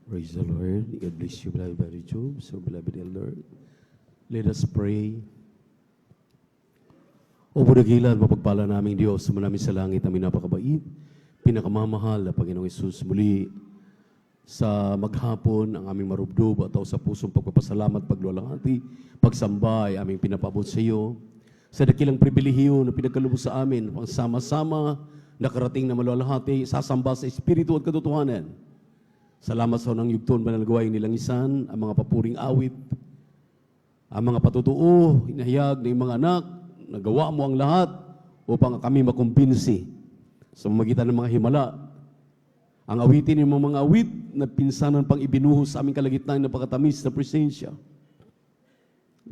Praise the Lord. God bless you, beloved Brother Job. So, beloved Elder, let us pray. O budagilan, mapagpala naming Diyos, sumanami sa langit, namin napakabait, pinakamamahal na Panginoong Isus, muli sa maghapon ang aming marubdob at sa pusong pagpapasalamat, pagluwalhati, pagsamba ay aming pinapabot sa iyo. Sa dakilang pribilehiyo na pinagkalubos sa amin, pang sama-sama nakarating na maluwalhati, sasamba sa Espiritu at katotohanan. Salamat sa unang yugton, banal gawain nilang isan, ang mga papuring awit, ang mga patutuo, hinahayag ng mga anak, nagawa mo ang lahat upang kami makumbinsi sa magitan ng mga himala. Ang awitin ng mga awit na pinsanan pang ibinuhos sa aming kalagitnaan na pagkatamis na presensya.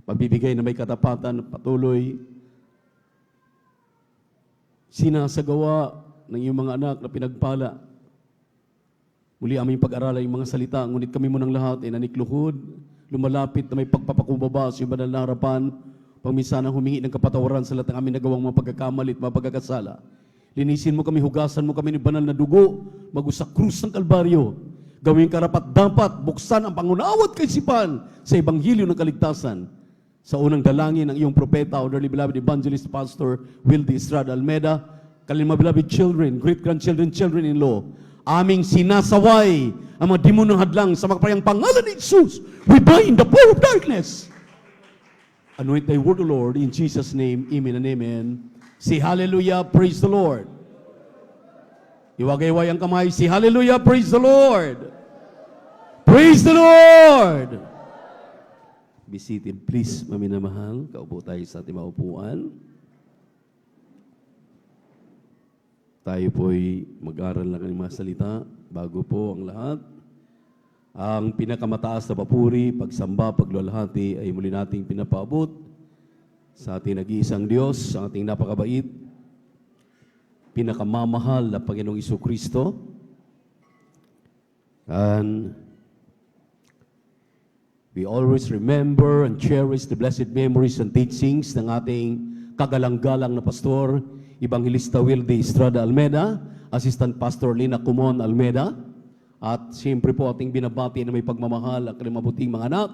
Pagbibigay na may katapatan, patuloy, sinasagawa ng iyong mga anak na pinagpala. Muli aming pag-aralan yung mga salita, ngunit kami mo ng lahat ay nanikluhod, lumalapit na may pagpapakumbaba sa iyong banal na harapan, pagminsanang humingi ng kapatawaran sa lahat ng aming nagawang mga pagkakamali at mga pagkakasala. Linisin mo kami, hugasan mo kami ng banal na dugo, magusak krus ng Kalbaryo. Gawing karapat dapat, buksan ang pangunawat kaisipan sa Ebanghelyo ng Kaligtasan. Sa unang dalangin ng iyong propeta, our dearly beloved evangelist pastor, Wildy Estrada Almeda, kanilang mga beloved children, great-grandchildren, children-in-law, aming sinasaway ang mga demonong hadlang sa magpapayang pangalan ni Jesus. We bind the power of darkness. Anoint thy word, O Lord, in Jesus' name, amen and amen. Say hallelujah, praise the Lord. Iwagay-way ang kamay, say hallelujah, praise the Lord. Praise the Lord. Be seated, please, maminamahal. Kaupo tayo sa ating maupuan. Tayo po'y mag-aral lang ng mga salita bago po ang lahat. Ang pinakamataas na papuri, pagsamba, pagluwalhati ay muli nating pinapaabot sa ating nag-iisang Diyos, sa ating napakabait, pinakamamahal na Panginoong Jesucristo. And we always remember and cherish the blessed memories and teachings ng ating kagalang-galang na pastor, Evangelista Wildy Estrada Almeda, Assistant Pastor Lina Kumon Almeda, at siyempre po ating binabati na may pagmamahal ang kanilang mabuting mga anak,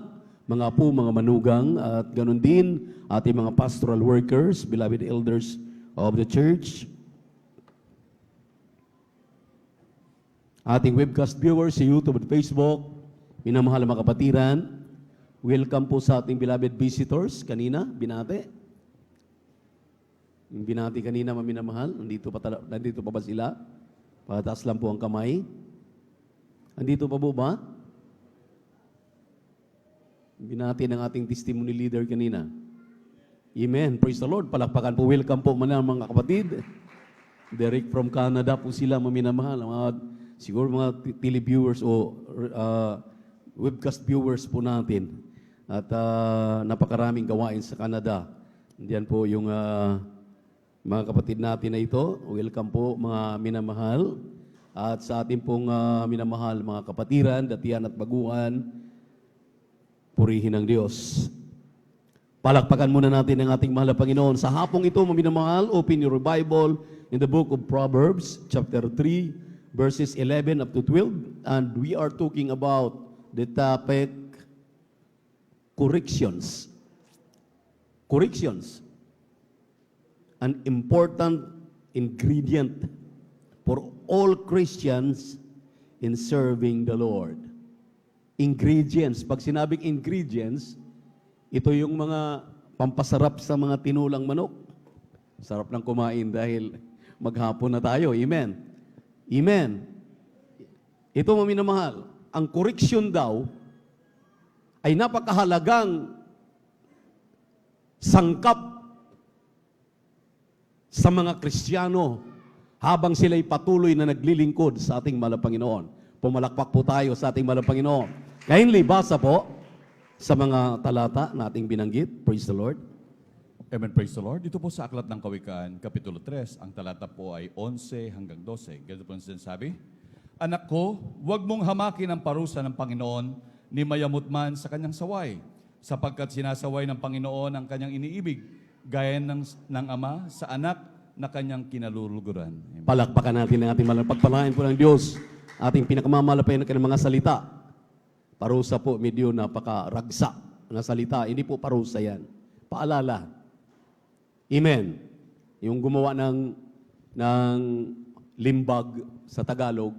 mga apo, mga manugang, at ganun din ating mga pastoral workers, beloved elders of the church. Ating webcast viewers sa YouTube at Facebook, minamahal na mga kapatiran, welcome po sa ating beloved visitors, kanina, binate. Yung binati kanina, maminamahal, nandito pa ba sila? Pataas lang po ang kamay. Nandito pa po ba? Binati ng ating testimony leader kanina. Amen. Praise the Lord. Palakpakan po. Welcome po mga kapatid. Direct from Canada po sila, maminamahal. Siguro mga televiewers o webcast viewers po natin. At napakaraming gawain sa Canada. Diyan po yung mga kapatid natin na ito. Welcome po mga minamahal. At sa ating pong minamahal mga kapatiran, datihan at baguhan, purihin ng Diyos. Palakpakan muna natin ang ating mahal na Panginoon. Sa hapong ito, mga minamahal, open your Bible in the book of Proverbs, chapter 3, verses 11 up to 12. And we are talking about the topic, corrections. Corrections. An important ingredient for all Christians in serving the Lord. Ingredients. Pag sinabing ingredients, ito yung mga pampasarap sa mga tinulang manok. Sarap ng kumain dahil maghapon na tayo. Amen. Amen. Ito mga minamahal, ang correction daw ay napakahalagang sangkap sa mga Kristiyano habang sila'y patuloy na naglilingkod sa ating mahal na Panginoon. Pumalakpak po tayo sa ating mahal na Panginoon. Kindly basa po sa mga talata na ating binanggit. Praise the Lord. Amen, praise the Lord. Dito po sa Aklat ng Kawikaan, Kapitulo 3, ang talata po ay 11 hanggang 12. Ganito po ang sinasabi, Anak ko, huwag mong hamakin ang parusa ng Panginoon ni mayamot man sa kanyang saway, sapagkat sinasaway ng Panginoon ang kanyang iniibig, gaya ng ama sa anak na kanyang kinaluluguran. Palakpakan natin ang ating malang pagpalain po ng Diyos, ating pinakamamalapayan ng kanyang mga salita. Parusa po, medyo napakaragsa na salita. Hindi po parusa yan. Paalala. Amen. Yung gumawa ng limbag sa Tagalog,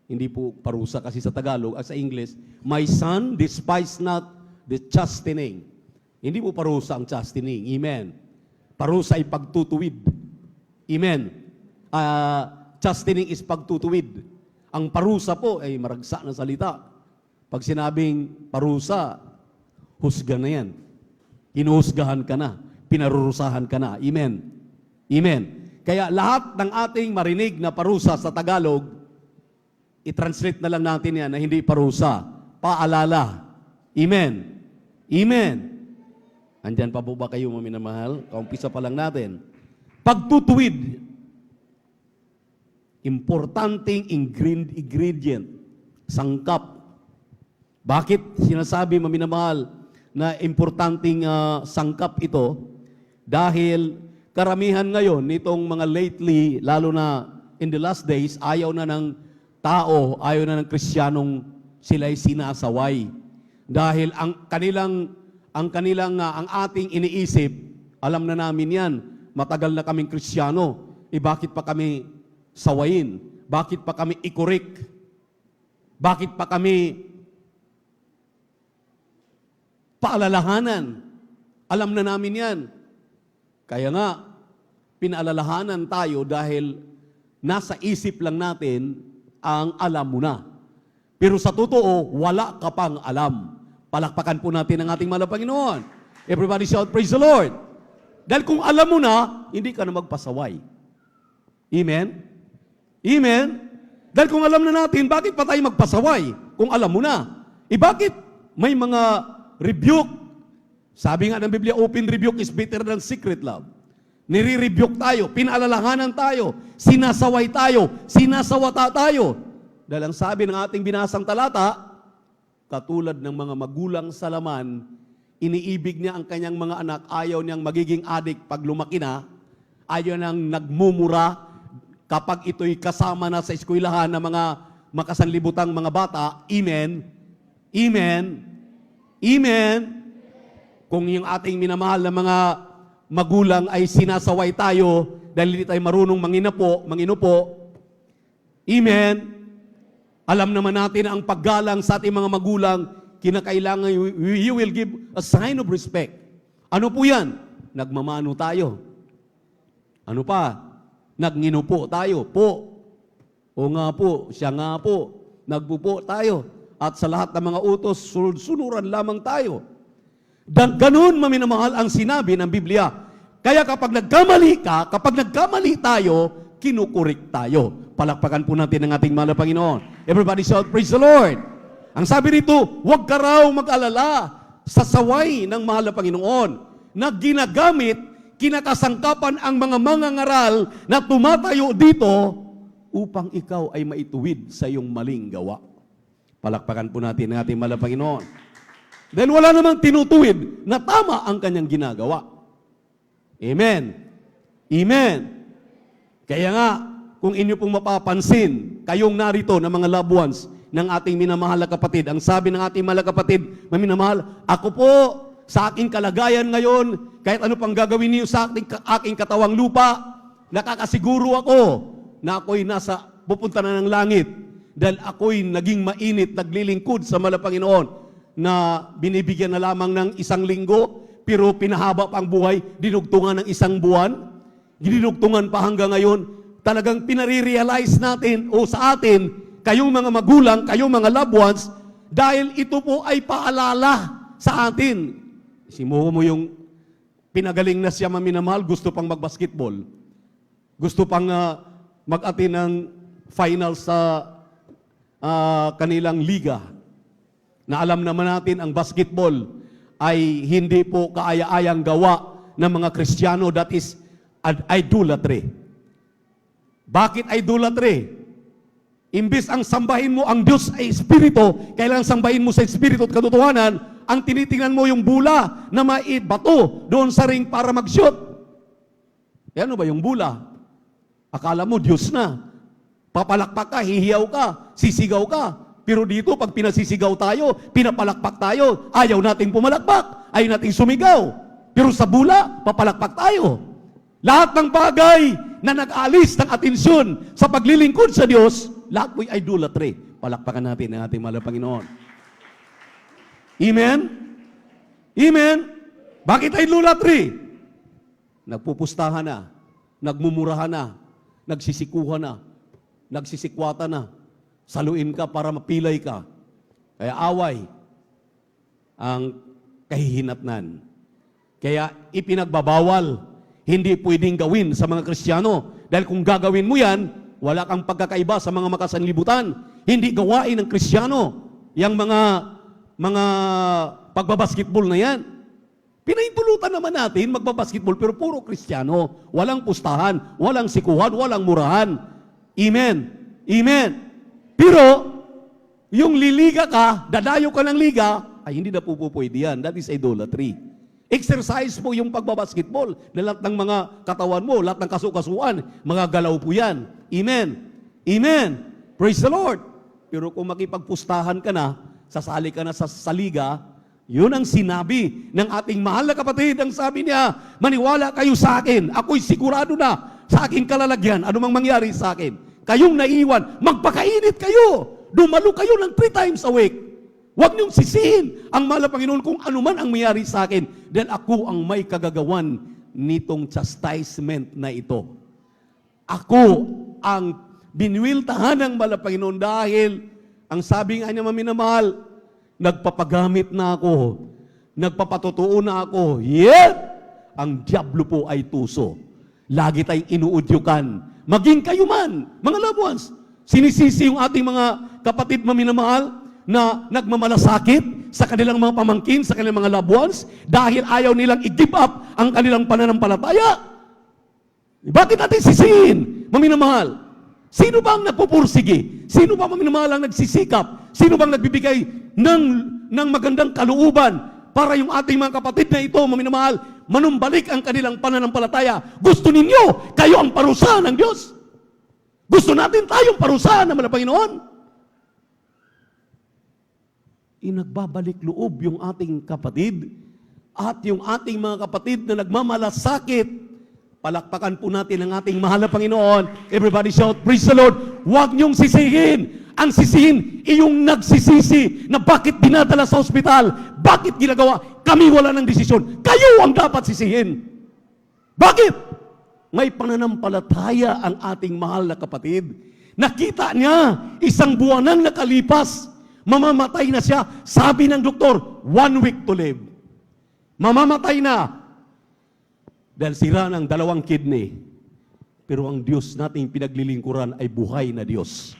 hindi po parusa kasi sa Tagalog, at sa English, my son, despise not the chastening. Hindi po parusa ang chastening. Amen. Parusa ay pagtutuwid. Amen. Chastening is pagtutuwid. Ang parusa po ay maragsa na salita. Pag sinabing parusa, husga na yan. Inuhusgahan ka na. Pinarurusahan ka na. Amen. Amen. Kaya lahat ng ating marinig na parusa sa Tagalog, i-translate na lang natin yan na hindi parusa. Paalala. Amen. Amen. Andyan pa po ba kayo, mga minamahal? Kaumpisa pa lang natin. Pagtutuwid. Importanteng ingredient. Sangkap. Bakit sinasabi, mga minamahal, na importanteng sangkap ito? Dahil karamihan ngayon, nitong mga lately, lalo na in the last days, ayaw na ng tao, ayaw na ng Kristiyanong sila'y sinasaway. Dahil ang ating iniisip, alam na namin yan, matagal na kaming Kristiyano, bakit pa kami sawayin? Bakit pa kami ikurik? Bakit pa kami paalalahanan? Alam na namin yan. Kaya nga, pinaalalahanan tayo dahil nasa isip lang natin ang alam mo na. Pero sa totoo, wala ka pang alam. Palakpakan po natin ang ating mahal na Panginoon. Everybody shout, praise the Lord. Dahil kung alam mo na, hindi ka na magpasaway. Amen? Amen? Dahil kung alam na natin, bakit pa tayo magpasaway kung alam mo na? Bakit may mga rebuke? Sabi nga ng Biblia, open rebuke is better than secret love. Nire-rebuke tayo, pinaalalahanan tayo, sinasaway tayo, sinasawata tayo. Dahil ang sabi ng ating binasang talata, katulad ng mga magulang sa laman, iniibig niya ang kanyang mga anak, ayaw niyang magiging adik pag lumaki na, ayaw niyang nagmumura kapag ito'y kasama na sa eskwelahan ng mga makasanlibutang mga bata. Amen? Amen? Amen? Kung yung ating minamahal na mga magulang ay sinasaway tayo dahil hindi tayo marunong manginupo. Amen? Alam naman natin na ang paggalang sa ating mga magulang, kinakailangan you will give a sign of respect. Ano po yan? Nagmamano tayo. Ano pa? Nagnginupo tayo. Po. O nga po, siya nga po. Nagpupo tayo. At sa lahat ng mga utos, sunuran lamang tayo. Ganun, maminamahal, ang sinabi ng Biblia. Kaya kapag nagkamali ka, kapag nagkamali tayo, kinukurik tayo. Palakpakan po natin ang ating mahal na Panginoon. Everybody shout, praise the Lord. Ang sabi rito, huwag ka raw mag-alala sa saway ng mahal na Panginoon na ginagamit, kinakasangkapan ang mga mangangaral na tumatayo dito upang ikaw ay maituwid sa iyong maling gawa. Palakpakan po natin ang ating mahal na Panginoon. Dahil wala namang tinutuwid na tama ang kanyang ginagawa. Amen. Amen. Kaya nga, kung inyo pong mapapansin, kayong narito na mga loved ones ng ating minamahal na kapatid, ang sabi ng ating mahal na kapatid, minamahal, ako po, sa aking kalagayan ngayon, kahit ano pang gagawin niyo sa aking katawang lupa, nakakasiguro ako na ako'y pupunta na ng langit dahil ako'y naging mainit, naglilingkod sa mahal na Panginoon na binibigyan na lamang ng 1 linggo, pero pinahaba pa ang buhay, dinugtungan ng 1 buwan, dinugtungan pa hanggang ngayon. Talagang pinare-realize natin o sa atin, kayong mga magulang, kayong mga loved ones, dahil ito po ay paalala sa atin. Simuho mo yung pinagaling na siya maminamahal, gusto pang mag-basketball. Gusto pang mag-attend ng final sa kanilang liga. Na alam naman natin ang basketball ay hindi po kaaya-ayang gawa ng mga Kristiyano, that is idolatry. Bakit idolatry? Imbis ang sambahin mo ang Diyos ay Espiritu, kailangan sambahin mo sa Espiritu at katotohanan, ang tinitingnan mo yung bula na maibato doon sa ring para mag-shoot. E ano ba yung bula? Akala mo Diyos na. Papalakpak ka, hihiyaw ka, sisigaw ka. Pero dito, pag pinasisigaw tayo, pinapalakpak tayo, ayaw nating pumalakpak, ayaw nating sumigaw. Pero sa bula, papalakpak tayo. Lahat ng bagay na nag-alis ng atensyon sa paglilingkod sa Diyos, lahat po'y idolatry. Palakpakan natin ang ating mahal na Panginoon. Amen? Amen? Bakit idolatry? Nagpupustahan na, nagmumurahan na, nagsisikuhan na, nagsisikwata na, saluin ka para mapilay ka. Kaya away ang kahihinatnan. Kaya ipinagbabawal, hindi pwedeng gawin sa mga Kristiyano. Dahil kung gagawin mo yan, wala kang pagkakaiba sa mga makasanlibutan. Hindi gawain ng Kristiyano. Yang mga pagbabasketball na yan. Pinaintulutan naman natin magbabasketball pero puro Kristiyano. Walang pustahan, walang sikuhan, walang murahan. Amen. Amen. Pero, yung liliga ka, dadayo ka ng liga, ay hindi na po pwede yan. That is idolatry. Exercise po yung pagbabasketball. Na lahat ng mga katawan mo, lahat ng kasukasuan, mga galaw po yan. Amen. Amen. Praise the Lord. Pero kung makipagpustahan ka na, sasali ka na sa liga, yun ang sinabi ng ating mahal na kapatid. Ang sabi niya, maniwala kayo sa akin. Ako'y sigurado na sa aking kalalagyan. Ano mang mangyari sa akin? Kayong naiwan, magpakainit kayo. Dumalo kayo ng 3 times a week. Huwag niyong sisihin ang mahal na Panginoon kung ano man ang mangyari sa akin. Dahil ako ang may kagagawan nitong chastisement na ito. Ako ang binwiltahan ng mahal na Panginoon dahil ang sabi nga niya, maminamahal, nagpapagamit na ako, nagpapatotoo na ako, yet, ang diablo po ay tuso. Lagi tayong inuudyukan. Maging kayo man, mga loved ones, sinisisi yung ating mga kapatid maminamahal na nagmamalasakit sa kanilang mga pamangkin, sa kanilang mga loved ones, dahil ayaw nilang i-give up ang kanilang pananampalataya. Bakit natin sisihin, maminamahal? Sino ba ang nagpupursige? Sino ba maminamahal ang nagsisikap? Sino bang nagbibigay ng magandang kalooban para yung ating mga kapatid na ito, maminamahal, manumbalik ang kanilang pananampalataya? Gusto ninyo, kayo ang parusahan ng Diyos. Gusto natin tayong parusahan ng mga Panginoon. Inagbabalik loob yung ating kapatid at yung ating mga kapatid na nagmamalasakit. Palakpakan po natin ang ating mahal na Panginoon. Everybody shout, praise the Lord. Huwag niyong sisihin. Ang sisihin, iyong nagsisisi na bakit dinadala sa ospital, bakit ginagawa. Kami wala ng desisyon. Kayo ang dapat sisihin. Bakit? May pananampalataya ang ating mahal na kapatid. Nakita niya, 1 buwan nang nakalipas, mamamatay na siya. Sabi ng doktor, 1 week to live. Mamamatay na. Dahil sira ng 2 kidney. Pero ang Diyos nating pinaglilingkuran ay buhay na Diyos.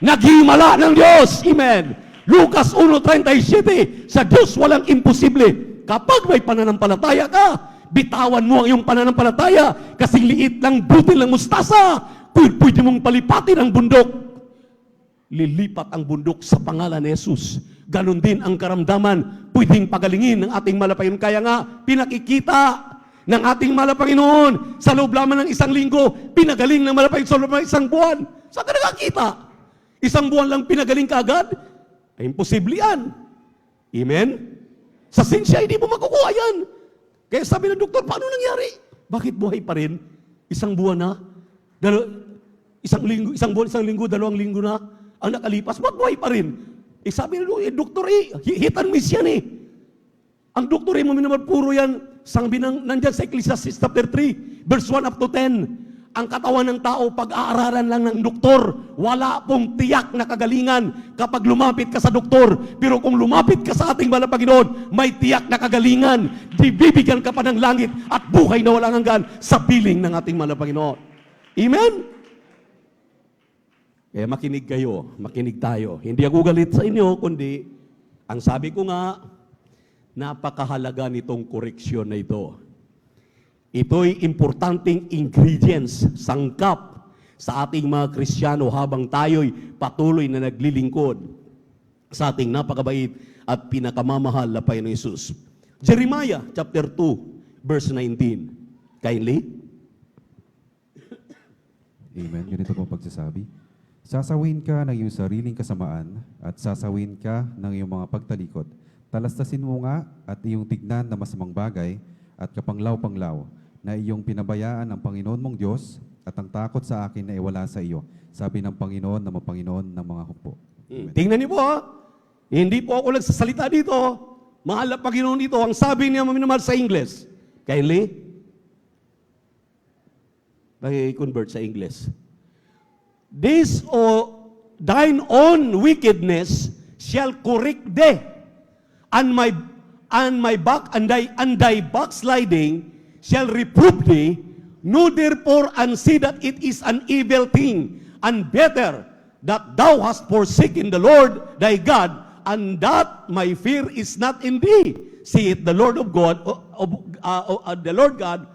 Naghimala ng Diyos. Amen. Lucas 1:37, sa Diyos walang imposible. Kapag may pananampalataya ka, bitawan mo ang iyong pananampalataya. Kasi liit lang butil ng mustasa, pwede mong palipatin ang bundok. Lilipat ang bundok sa pangalan ni Jesus. Ganon din ang karamdaman, pwedeng pagalingin ng ating malapayon. Kaya nga, pinakikita ng ating mahal na Panginoon sa loob lamang ng 1 linggo, pinagaling ng malapit sa loob ng 1 buwan. Saan ka nakakita? 1 buwan lang pinagaling ka agad? Ay, imposible yan. Amen? Sa sinsya, hindi mo makukuha yan. Kaya sabi ng doktor, paano nangyari? Bakit buhay pa rin? 1 buwan na? 1 linggo, 2 linggo na ang nakalipas, ba't buhay pa rin? Sabi ng doktor, hit and miss yan eh. Ang doktor mo naman puro yan, sabi nandyan sa Ecclesiastes chapter 3, verse 1 up to 10. Ang katawan ng tao, pag-aaralan lang ng doktor, wala pong tiyak na kagalingan kapag lumapit ka sa doktor. Pero kung lumapit ka sa ating mahal na Panginoon, may tiyak na kagalingan. Bibigyan ka pa ng langit at buhay na walang hanggan sa piling ng ating mahal na Panginoon. Amen? Kaya makinig kayo, makinig tayo. Hindi ako galit sa inyo, kundi ang sabi ko nga, napakahalaga nitong koreksyon na ito. Ito'y importanteng ingredients, sangkap sa ating mga Kristiyano habang tayo'y patuloy na naglilingkod sa ating napakabait at pinakamamahal na Panginoon Hesus. Jeremiah chapter 2, verse 19. Kindly. Amen. Ganito po pagsasabi. Sasawin ka ng iyong sariling kasamaan at sasawin ka ng iyong mga pagtalikod. Talastasin mo nga at iyong tignan na masamang bagay at kapanglaw-panglaw na iyong pinabayaan ang Panginoon mong Diyos at ang takot sa akin na iwala sa iyo. Sabi ng Panginoon na mapanginoon ng mga hukbo. Tingnan niyo po ha. Hindi po ako nagsasalita dito. Mahal na Panginoon dito. Ang sabi niya minamahal sa English. Kindly. Pag-convert sa English. This thine own wickedness shall correct thee, and my back and thy backsliding shall reprove thee. Know therefore and see that it is an evil thing, and better that thou hast forsaken the Lord thy God, and that my fear is not in thee. Saith the Lord of God, the Lord God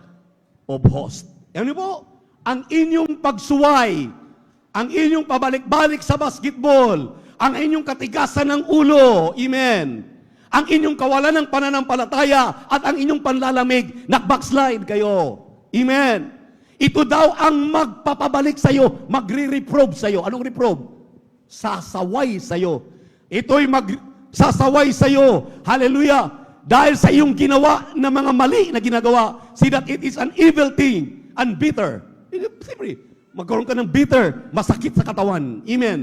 of hosts. Ano po? Ang inyong pagsuway, ang inyong pabalik-balik sa basketball, ang inyong katigasan ng ulo, amen, ang inyong kawalan ng pananampalataya at ang inyong panlalamig, nag-backslide kayo, amen. Ito daw ang magpapabalik sa iyo, magre-reprobe sa iyo. Anong reprobe? Sasaway sa iyo. Ito'y magsasaway sa iyo. Hallelujah. Dahil sa iyong ginawa na mga mali na ginagawa, see that it is an evil thing and bitter. Siyempre, magkaroon ka ng bitter, masakit sa katawan. Amen.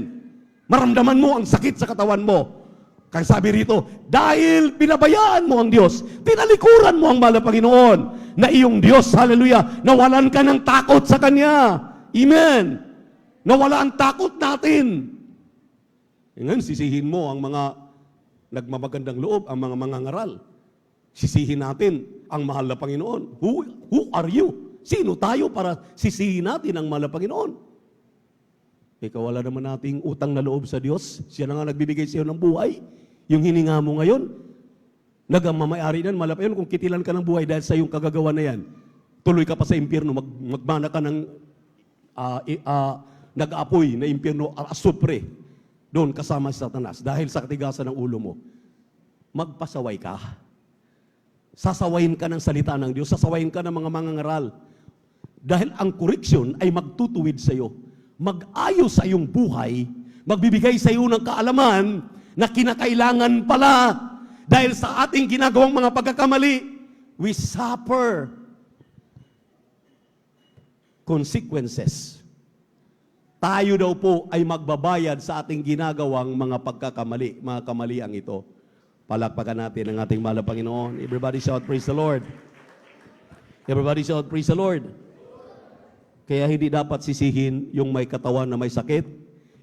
Maramdaman mo ang sakit sa katawan mo. Kaya sabi rito, dahil pinabayaan mo ang Diyos, tinalikuran mo ang mahal na Panginoon, na iyong Diyos, hallelujah, nawalan ka ng takot sa Kanya. Amen. Nawala ang takot natin. Ngayon, sisihin mo ang mga nagmamagandang loob, ang mga mangangaral. Sisihin natin ang mahal na Panginoon. Who are you? Sino tayo para sisihin natin ang mahal na Panginoon? Ikaw wala naman nating utang na loob sa Diyos. Siya na nga nagbibigay sa iyo ng buhay. Yung hininga mo ngayon, nagmamayari yan, mahal na Panginoon, kung kitilan ka ng buhay dahil sa iyong kagagawa na yan, tuloy ka pa sa impyerno, magmana ka ng nag-aapoy na impyerno, asupre, doon kasama si Satanas, dahil sa katigasan ng ulo mo. Magpasaway ka. Sasawayin ka ng salita ng Diyos, sasawayin ka ng mga mangangaral. Dahil ang correction ay magtutuwid sa iyo. Mag-ayos sa iyong buhay, magbibigay sa iyo ng kaalaman na kinakailangan pala dahil sa ating ginagawang mga pagkakamali, we suffer consequences. Tayo daw po ay magbabayad sa ating ginagawang mga pagkakamali, mga kamaliang ito. Palakpakan natin ang ating mahal na Panginoon. Everybody shout, praise the Lord. Everybody shout, praise the Lord. Kaya hindi dapat sisihin yung may katawan na may sakit,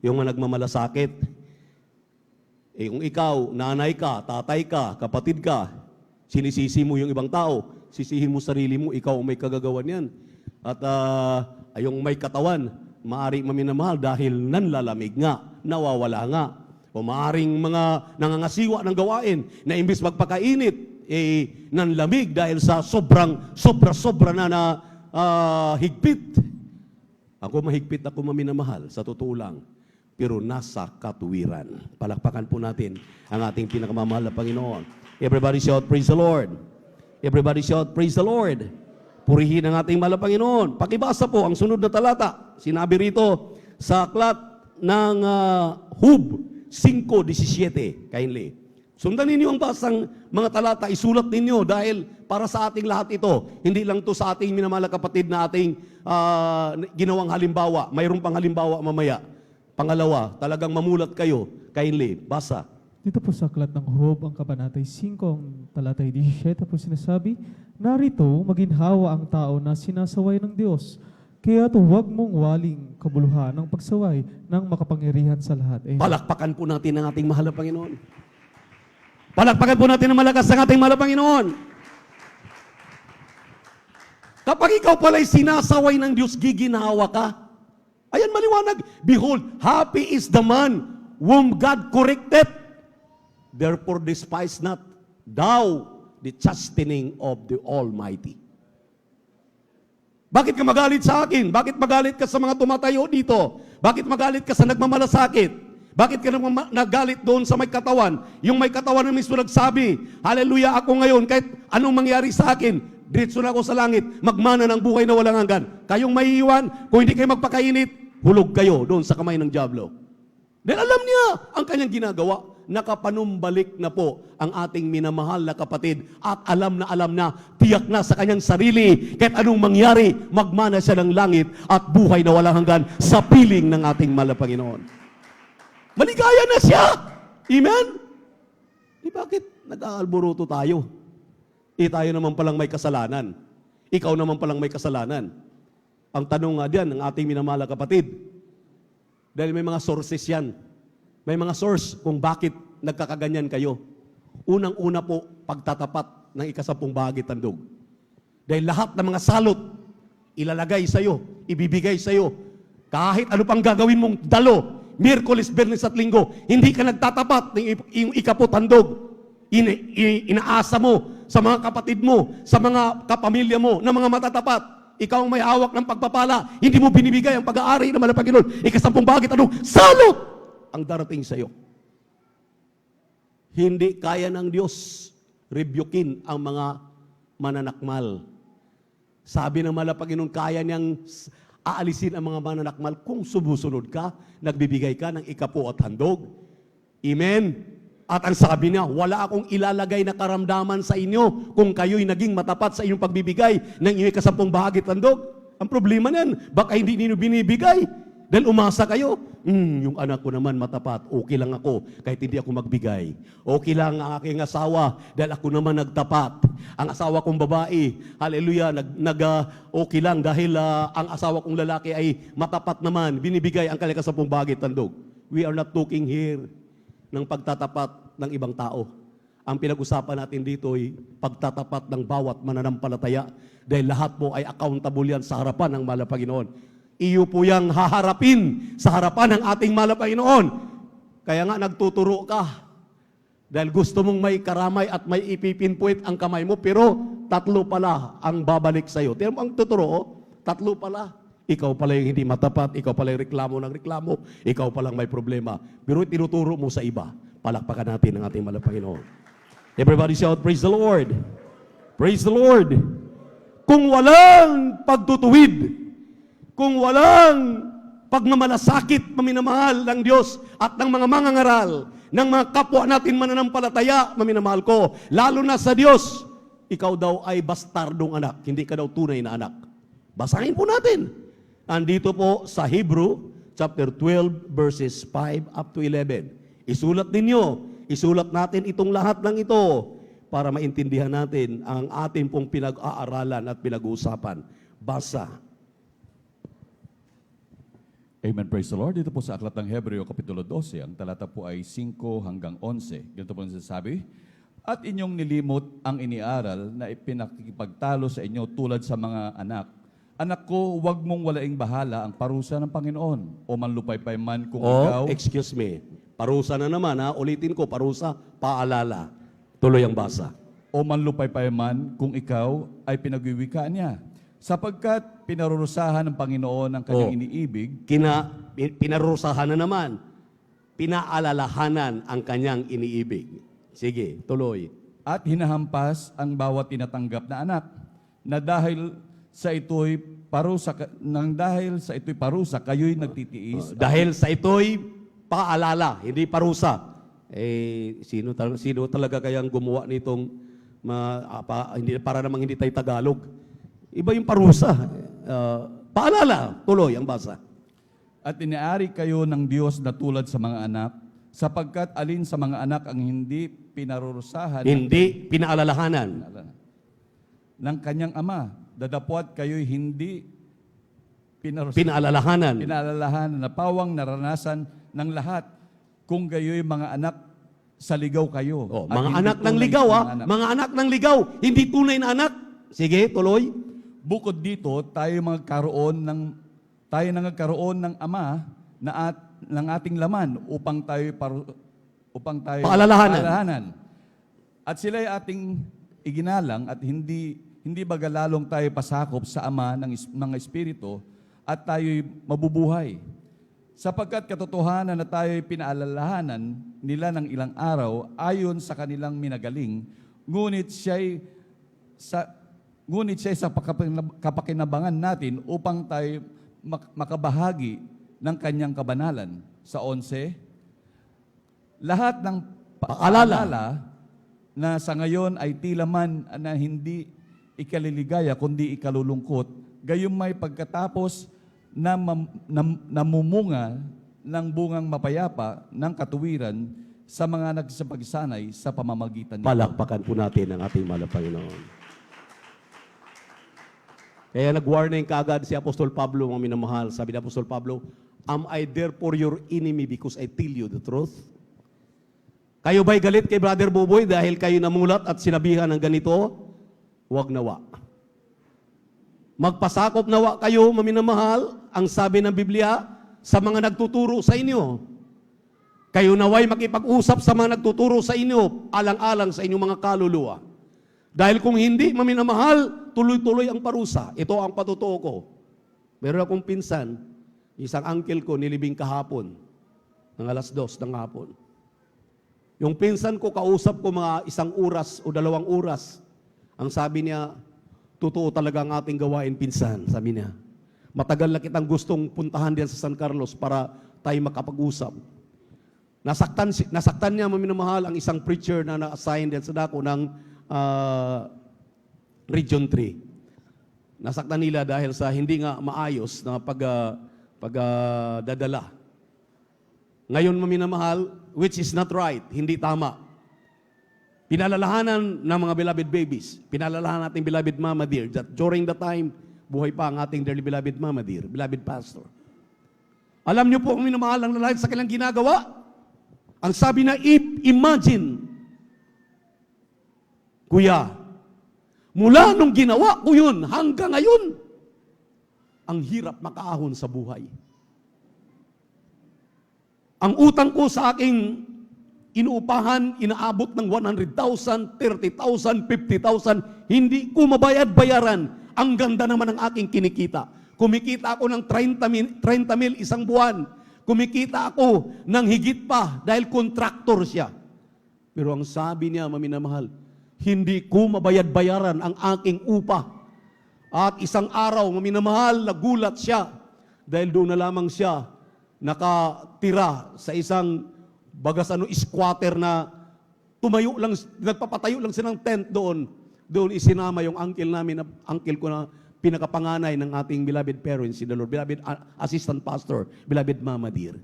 yung nagmamalasakit. Kung ikaw, nanay ka, tatay ka, kapatid ka, sinisisi mo yung ibang tao, sisihin mo sarili mo, ikaw ang may kagagawan yan. At yung may katawan, maaari maminamahal dahil nanlalamig nga, nawawala nga. O maaring mga nangangasiwa ng gawain na imbis magpakainit, nanlamig dahil sa sobra na higpit. Ako mahigpit, ako maminamahal, sa totoo lang. Pero nasa katuwiran. Palakpakan po natin ang ating pinakamamahal na Panginoon. Everybody shout, praise the Lord. Everybody shout, praise the Lord. Purihin ang ating mahal na Panginoon. Pakibasa po ang sunod na talata. Sinabi rito sa aklat ng Hub 5:17. Kindly. Sundan ninyo ang basang mga talata, isulat ninyo dahil para sa ating lahat ito. Hindi lang to sa ating minamahal na kapatid na ating ginawang halimbawa. Mayroon pang halimbawa mamaya. Pangalawa, talagang mamulat kayo. Kindly, basa. Dito po sa aklat ng Hub, ang kabanatay 5, ang talatay 17 po sinasabi, narito maginhawa ang tao na sinasaway ng Diyos. Kaya huwag mong waling kabuluhan ng pagsaway ng makapangyarihan sa lahat. Palakpakan po natin ang ating mahal na Panginoon. Palakpakan po natin ang malakas ang ating mahal na Panginoon. Kapag ikaw pala'y sinasaway ng Diyos, giginhawa ka. Ayan, maliwanag. Behold, happy is the man whom God corrected. Therefore despise not thou the chastening of the Almighty. Bakit ka magalit sa akin? Bakit magalit ka sa mga tumatayo dito? Bakit magalit ka sa nagmamalasakit? Bakit ka nagalit doon sa may katawan? Yung may katawan na mismo nagsabi, hallelujah, ako ngayon, kahit anong mangyari sa akin, diretso na ako sa langit, magmana ng buhay na walang hanggan. Kayong maiiwan, kung hindi kayo magpakainit, hulog kayo doon sa kamay ng dyablo. Dahil alam niya ang kanyang ginagawa. Nakapanumbalik na po ang ating minamahal na kapatid at alam na, tiyak na sa kanyang sarili, kahit anong mangyari, magmana siya ng langit at buhay na walang hanggan sa piling ng ating mahal na Panginoon. Maligaya na siya! Amen? Bakit nag-aalburuto tayo? Tayo naman palang may kasalanan. Ikaw naman palang may kasalanan. Ang tanong nga diyan ng ating minamahal na kapatid, dahil may mga sources yan. May mga source kung bakit nagkakaganyan kayo. Unang-una po, pagtatapat ng ika-10 bahagi tandog. Dahil lahat ng mga salot, ilalagay sa'yo, ibibigay sa'yo. Kahit ano pang gagawin mong dalo, Miyerkules, Biyernes at Linggo, hindi ka nagtatapat ng yung ika-10 tandog. Inaasa mo sa mga kapatid mo, sa mga kapamilya mo, na mga matatapat. Ikaw ang may hawak ng pagpapala, hindi mo binibigay ang pag-aari ng mahal na Panginoon. Ika-10 bahagi tandog, salot! Ang darating sa iyo. Hindi kaya ng Diyos rebukin ang mga mananakmal. Sabi ng mahal na Panginoon, kaya niyang aalisin ang mga mananakmal kung sumusunod ka, nagbibigay ka ng ika-10 at handog. Amen? At ang sabi niya, wala akong ilalagay na karamdaman sa inyo kung kayo'y naging matapat sa inyong pagbibigay ng inyong ika-10 bahagi at handog. Ang problema niyan, baka hindi ninyo binibigay. Dahil umasa kayo, yung anak ko naman matapat, okay lang ako kahit hindi ako magbigay. Okay lang ang aking asawa dahil ako naman nagtapat. Ang asawa kong babae, hallelujah, okay lang dahil ang asawa kong lalaki ay matapat naman, binibigay ang kanyang 10 bahagi tandog. We are not talking here ng pagtatapat ng ibang tao. Ang pinag-usapan natin dito ay pagtatapat ng bawat mananampalataya dahil lahat po ay accountable yan sa harapan ng mahal na Panginoon. Iyo po yang haharapin sa harapan ng ating mahal na Panginoon. Kaya nga nagtuturo ka. Dahil gusto mong may karamay at may ipipinpoint ang kamay mo, pero 3 pala ang babalik sa'yo. Tignan mo ang tuturo, 3 pala. Ikaw pala yung hindi matapat, ikaw pala yung reklamo ng reklamo, ikaw palang may problema. Pero tinuturo mo sa iba. Palakpakan natin ang ating mahal na Panginoon. Everybody shout, praise the Lord. Praise the Lord. Kung walang pagtutuwid, kung walang pagmamalasakit, maminamahal ng Diyos at ng mga mangangaral, ng mga kapwa natin mananampalataya, maminamahal ko, lalo na sa Diyos, ikaw daw ay bastardong anak, hindi ka daw tunay na anak. Basahin po natin. Andito po sa Hebrew, chapter 12, verses 5 up to 11. Isulat ninyo, isulat natin itong lahat ng ito para maintindihan natin ang ating pong pinag-aaralan at pinag-uusapan. Basa. Amen, praise the Lord. Dito po sa Aklat ng Hebreo, Kapitulo 12, ang talata po ay 5 hanggang 11. Ganito po nasasabi, at inyong nilimot ang iniaral na ipinakikipagtalo sa inyo tulad sa mga anak. Anak ko, huwag mong walaing bahala ang parusa ng Panginoon o manlupaypay man kung ikaw... Excuse me. Parusa na naman ha. Ulitin ko, parusa, paalala. Tuloy ang basa. O manlupaypay man kung ikaw ay pinagwiwikaan niya. Sapagkat pinarurusahan ng Panginoon ang kanyang iniibig, Pinarusahan na naman. Pinaalalahanan ang kanyang iniibig. Sige, tuloy. at hinahampas ang bawat tinatanggap na anak, na dahil sa ito'y parusa, kayo'y nagtitiis. Dahil sa ito'y paalala, hindi parusa. Sino talaga kayang gumawa nitong para namang hindi tayo Tagalog? Iba yung parusa. Paalala, tuloy ang basa. At inaari kayo ng Diyos na tulad sa mga anak, sapagkat alin sa mga anak ang hindi pinarurusahan Hindi pinaalalahanan ng kanyang ama, dadapwat kayo'y hindi pinaalalahanan. pinalalahanan na pawang naranasan ng lahat, kung gayo'y mga anak sa ligaw kayo. At Mga hindi anak ng tunay ligaw, na ha? anak. Mga anak ng ligaw, hindi tunay na anak. Sige, tuloy. Bukod dito, tayo nagkaroon ng ama ng ating laman upang tayo Paalalahanan. At sila ay ating iginalang at hindi bagalalong tayo pasakop sa ama ng mga espiritu at tayo'y mabubuhay. Sapagkat katotohanan na tayo'y pinaalalahanan nila ng ilang araw ayon sa kanilang minagaling, ngunit siya'y sa kapakinabangan natin upang tayo makabahagi ng kanyang kabanalan. Sa 11, lahat ng Paalala na sa ngayon ay tila man na hindi ikaliligaya kundi ikalulungkot, gayon may pagkatapos na namumunga ng bungang mapayapa ng katuwiran sa mga nagsapagsanay sa pamamagitan nito. Palakpakan po natin ang ating mahal na Panginoon. Kaya nag-warning kaagad si Apostol Pablo, mga minamahal. Sabi ni Apostol Pablo, am I therefore your enemy because I tell you the truth? Kayo ba'y galit kay Brother Buboy dahil kayo namulat at sinabihan ng ganito? Huwag nawa. Magpasakop nawa kayo, maminamahal, ang sabi ng Biblia, sa mga nagtuturo sa inyo. Kayo naway makipag-usap sa mga nagtuturo sa inyo, alang-alang sa inyong mga kaluluwa. Dahil kung hindi, maminamahal, tuloy-tuloy ang parusa. Ito ang patutuo ko. Meron akong pinsan, isang uncle ko nilibing kahapon, ng 2:00 ng hapon. Yung pinsan ko, kausap ko mga 1 oras o 2 oras. Ang sabi niya, totoo talaga ang ating gawain, pinsan. Sabi niya, matagal na kitang gustong puntahan diyan sa San Carlos para tayo makapag-usap. Nasaktan niya, maminamahal, ang isang preacher na na-assign diyan sa dako ng Region 3. Nasaktan nila dahil sa hindi nga maayos na pagdadala. Ngayon, maminamahal, which is not right, hindi tama. Pinalalahanan ng mga beloved babies, pinalalahanan natin beloved Mama Dear, that during the time, buhay pa ang ating dearly beloved Mama Dear, beloved pastor. Alam niyo po kung minamahal ang lalaki sa kanilang ginagawa? Ang sabi na, imagine, kuya, mula nung ginawa ko yun hanggang ngayon, ang hirap makaahon sa buhay. Ang utang ko sa aking inuupahan, inaabot ng 100,000, 30,000, 50,000, hindi ko mabayad-bayaran. Ang ganda naman ng aking kinikita. Kumikita ako ng 30 mil isang buwan. Kumikita ako ng higit pa dahil kontraktor siya. Pero ang sabi niya, maminamahal, hindi ko mabayad-bayaran ang aking upa. At isang araw, maminamahal, nagulat siya dahil doon na lamang siya nakatira sa isang squatter na nagpapatayo lang silang tent doon. Doon isinama yung uncle ko na pinakapanganay ng ating beloved parents, si the Lord, beloved assistant pastor, beloved Mama Dear.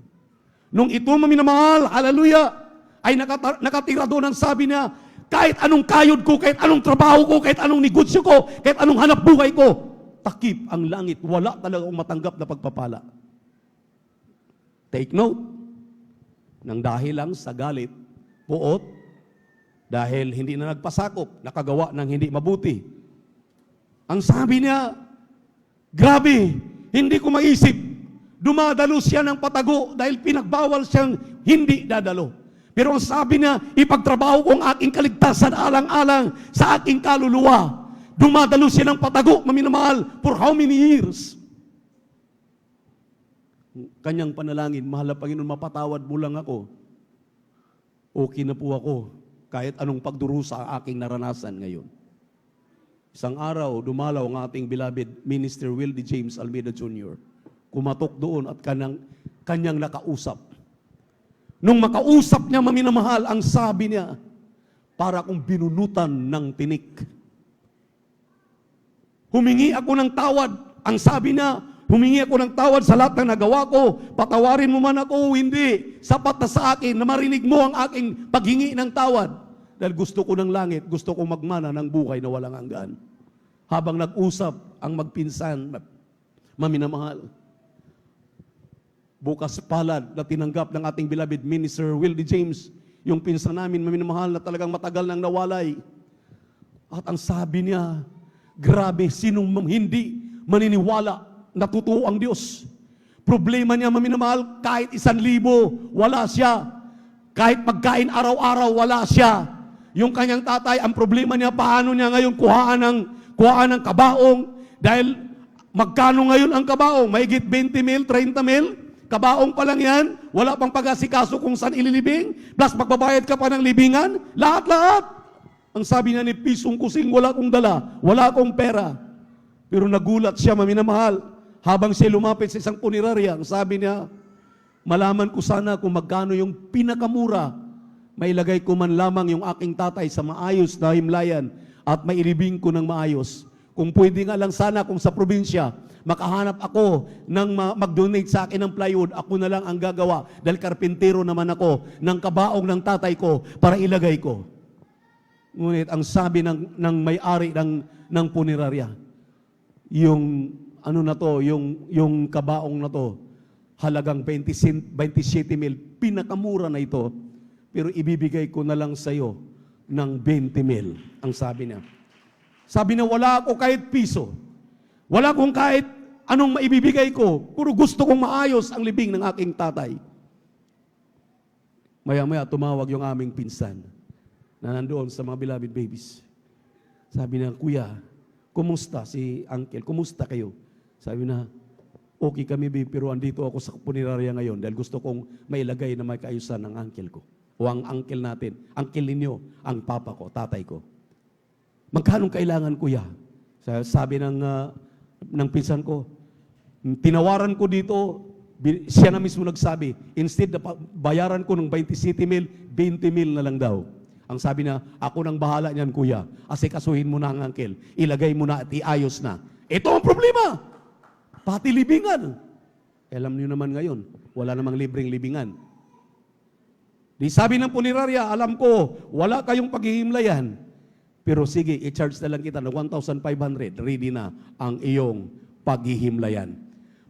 Nung ito, maminamahal, hallelujah, ay nakatira doon ang sabi niya, kahit anong kayod ko, kahit anong trabaho ko, kahit anong negosyo ko, kahit anong hanap buhay ko, takip ang langit, wala talagang matanggap na pagpapala. Take note, nang dahil lang sa galit, puot, dahil hindi na nagpasakop, nakagawa ng hindi mabuti. Ang sabi niya, grabe, hindi ko maisip, dumadalo siya ng patago dahil pinagbawal siyang hindi dadalo. Pero ang sabi niya, ipagtrabaho ko ang aking kaligtasan alang-alang sa aking kaluluwa. Dumadalo siya ng patago, maminamahal, for how many years? Kanyang panalangin, mahal na Panginoon, mapatawad mo lang ako. Okay na po ako, kahit anong pagdurusa ang aking naranasan ngayon. Isang araw, dumalaw ang ating beloved Minister Wildy James Almeida Jr. Kumatok doon at kanyang nakausap. Nung makausap niya, maminamahal, ang sabi niya, para kong binunutan ng tinik. Humingi ako ng tawad. Ang sabi niya, humingi ako ng tawad sa lahat ng nagawa ko. Patawarin mo man ako o hindi. Sapat na sa akin na marinig mo ang aking paghingi ng tawad. Dahil gusto ko ng langit, gusto ko magmana ng buhay na walang hanggan. Habang nag-usap ang magpinsan, maminamahal, bukas palad na tinanggap ng ating beloved Minister Wildy James, yung pinsan namin, maminamahal, na talagang matagal nang nawalay. At ang sabi niya, grabe, sinong hindi maniniwala na totoo ang Diyos. Problema niya, maminamahal, kahit 1,000, wala siya. Kahit pagkain araw-araw, wala siya. Yung kanyang tatay, ang problema niya, paano niya ngayon kuhaan ng kabaong, dahil magkano ngayon ang kabaong? Mahigit 20 mil, 30 mil? Kabaong pa lang yan, wala pang pag-asikaso kung saan ililibing, plus magbabayad ka pa ng libingan, lahat-lahat. Ang sabi niya ni pisong kusing, wala akong dala, wala akong pera. Pero nagulat siya, maminamahal, habang siya lumapit sa isang punerarya, ang sabi niya, malaman ko sana kung magkano yung pinakamura, mailagay ko man lamang yung aking tatay sa maayos na himlayan at mailibing ko ng maayos. Kung pwede nga lang sana kung sa probinsya, makahanap ako ng mag-donate sa akin ng plywood, ako na lang ang gagawa dahil karpintero naman ako ng kabaong ng tatay ko para ilagay ko. Ngunit ang sabi ng may-ari ng punerarya, yung ano na to, yung kabaong na to, halagang 27,000, pinakamura na ito, pero ibibigay ko na lang sa iyo ng 20,000, ang sabi niya. Sabi niya, wala ako kahit piso. Wala akong kahit anong maibibigay ko. Puro gusto kong maayos ang libing ng aking tatay. Maya-maya tumawag yung aming pinsan na nandoon sa mga beloved babies. Sabi niya, Kuya, kumusta si Uncle? Kumusta kayo? Sabi na, okay kami, babe, pero andito ako sa punerarya ngayon dahil gusto kong mailagay na may kaayusan ng uncle ko. O ang uncle natin. Uncle ninyo, ang papa ko, tatay ko. Magkano kailangan, Kuya? Sabi ng pinsan ko, tinawaran ko dito, siya na mismo nagsabi, instead na bayaran ko ng 27,000, 20,000 na lang daw. Ang sabi na, ako nang bahala niyan, Kuya. Asikasuhin mo na ang uncle. Ilagay mo na at iayos na. Ito ang problema. Pati libingan. Alam niyo naman ngayon, wala namang libreng libingan. Di sabi ng punerarya, alam ko, wala kayong paghihimlayan. Pero sige, i-charge na lang kita ng 1,500. Ready na ang iyong paghihimlayan.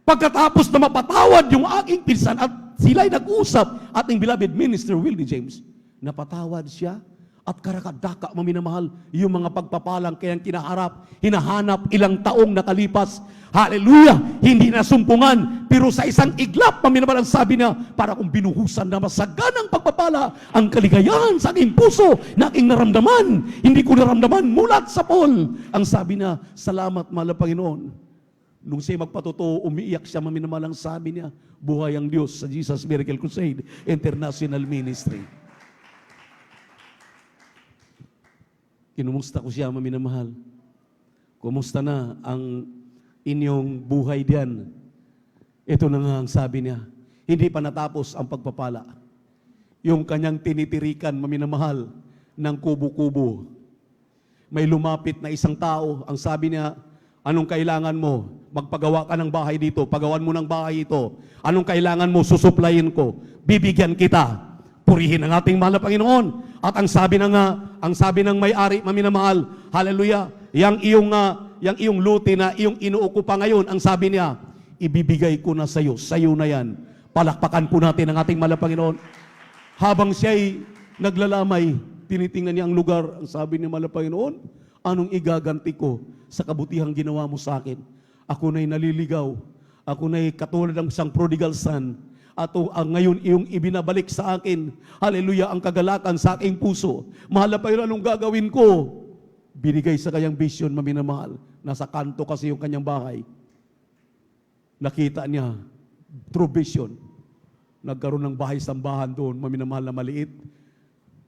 Pagkatapos na mapatawad yung aking pinsan at sila'y nag-usap, ating beloved minister Willie James, napatawad siya at karakadaka maminamahal yung mga pagpapalang kayang kinaharap, hinahanap ilang taong nakalipas. Hallelujah! Hindi na sumpungan, pero sa isang iglap, maminamahal ang sabi niya, para kung binuhusan na masaganang pagpapala, ang kaligayahan sa aking puso na aking naramdaman, hindi ko naramdaman mulat sa Paul. Ang sabi niya, salamat mahal na Panginoon. Nung siya magpatotoo, umiiyak siya, maminamahal ang sabi niya, buhay ang Diyos sa Jesus Miracle Crusade International Ministry. Kinumusta ko siya, maminamahal. Kumusta na ang inyong buhay diyan? Ito na nga ang sabi niya. Hindi pa natapos ang pagpapala. Yung kanyang tinitirikan, maminamahal, ng kubo-kubo. May lumapit na isang tao, ang sabi niya, anong kailangan mo? Magpagawa ka ng bahay dito, pagawan mo ng bahay ito. Anong kailangan mo? Susuplayin ko. Bibigyan kita. Purihin ang ating mahal na Panginoon. At ang sabi ng may-ari, maminamahal, hallelujah, yang iyong luti na iyong inuukupa ngayon, ang sabi niya, ibibigay ko na sa iyo na yan. Palakpakan po natin ang ating mahal na Panginoon. Habang siya'y naglalamay, tinitingnan niya ang lugar, ang sabi niya, mahal na Panginoon, anong igaganti ko sa kabutihang ginawa mo sa akin? Ako na'y naliligaw, ako na'y katulad ng isang prodigal son, at ngayon iyong ibinabalik sa akin, hallelujah, ang kagalakan sa aking puso. Mahal na Panginoon, anong gagawin ko? Binigay sa kanyang vision, maminamahal. Nasa kanto kasi yung kanyang bahay. Nakita niya, through vision, nagkaroon ng bahay-sambahan doon, maminamahal na maliit.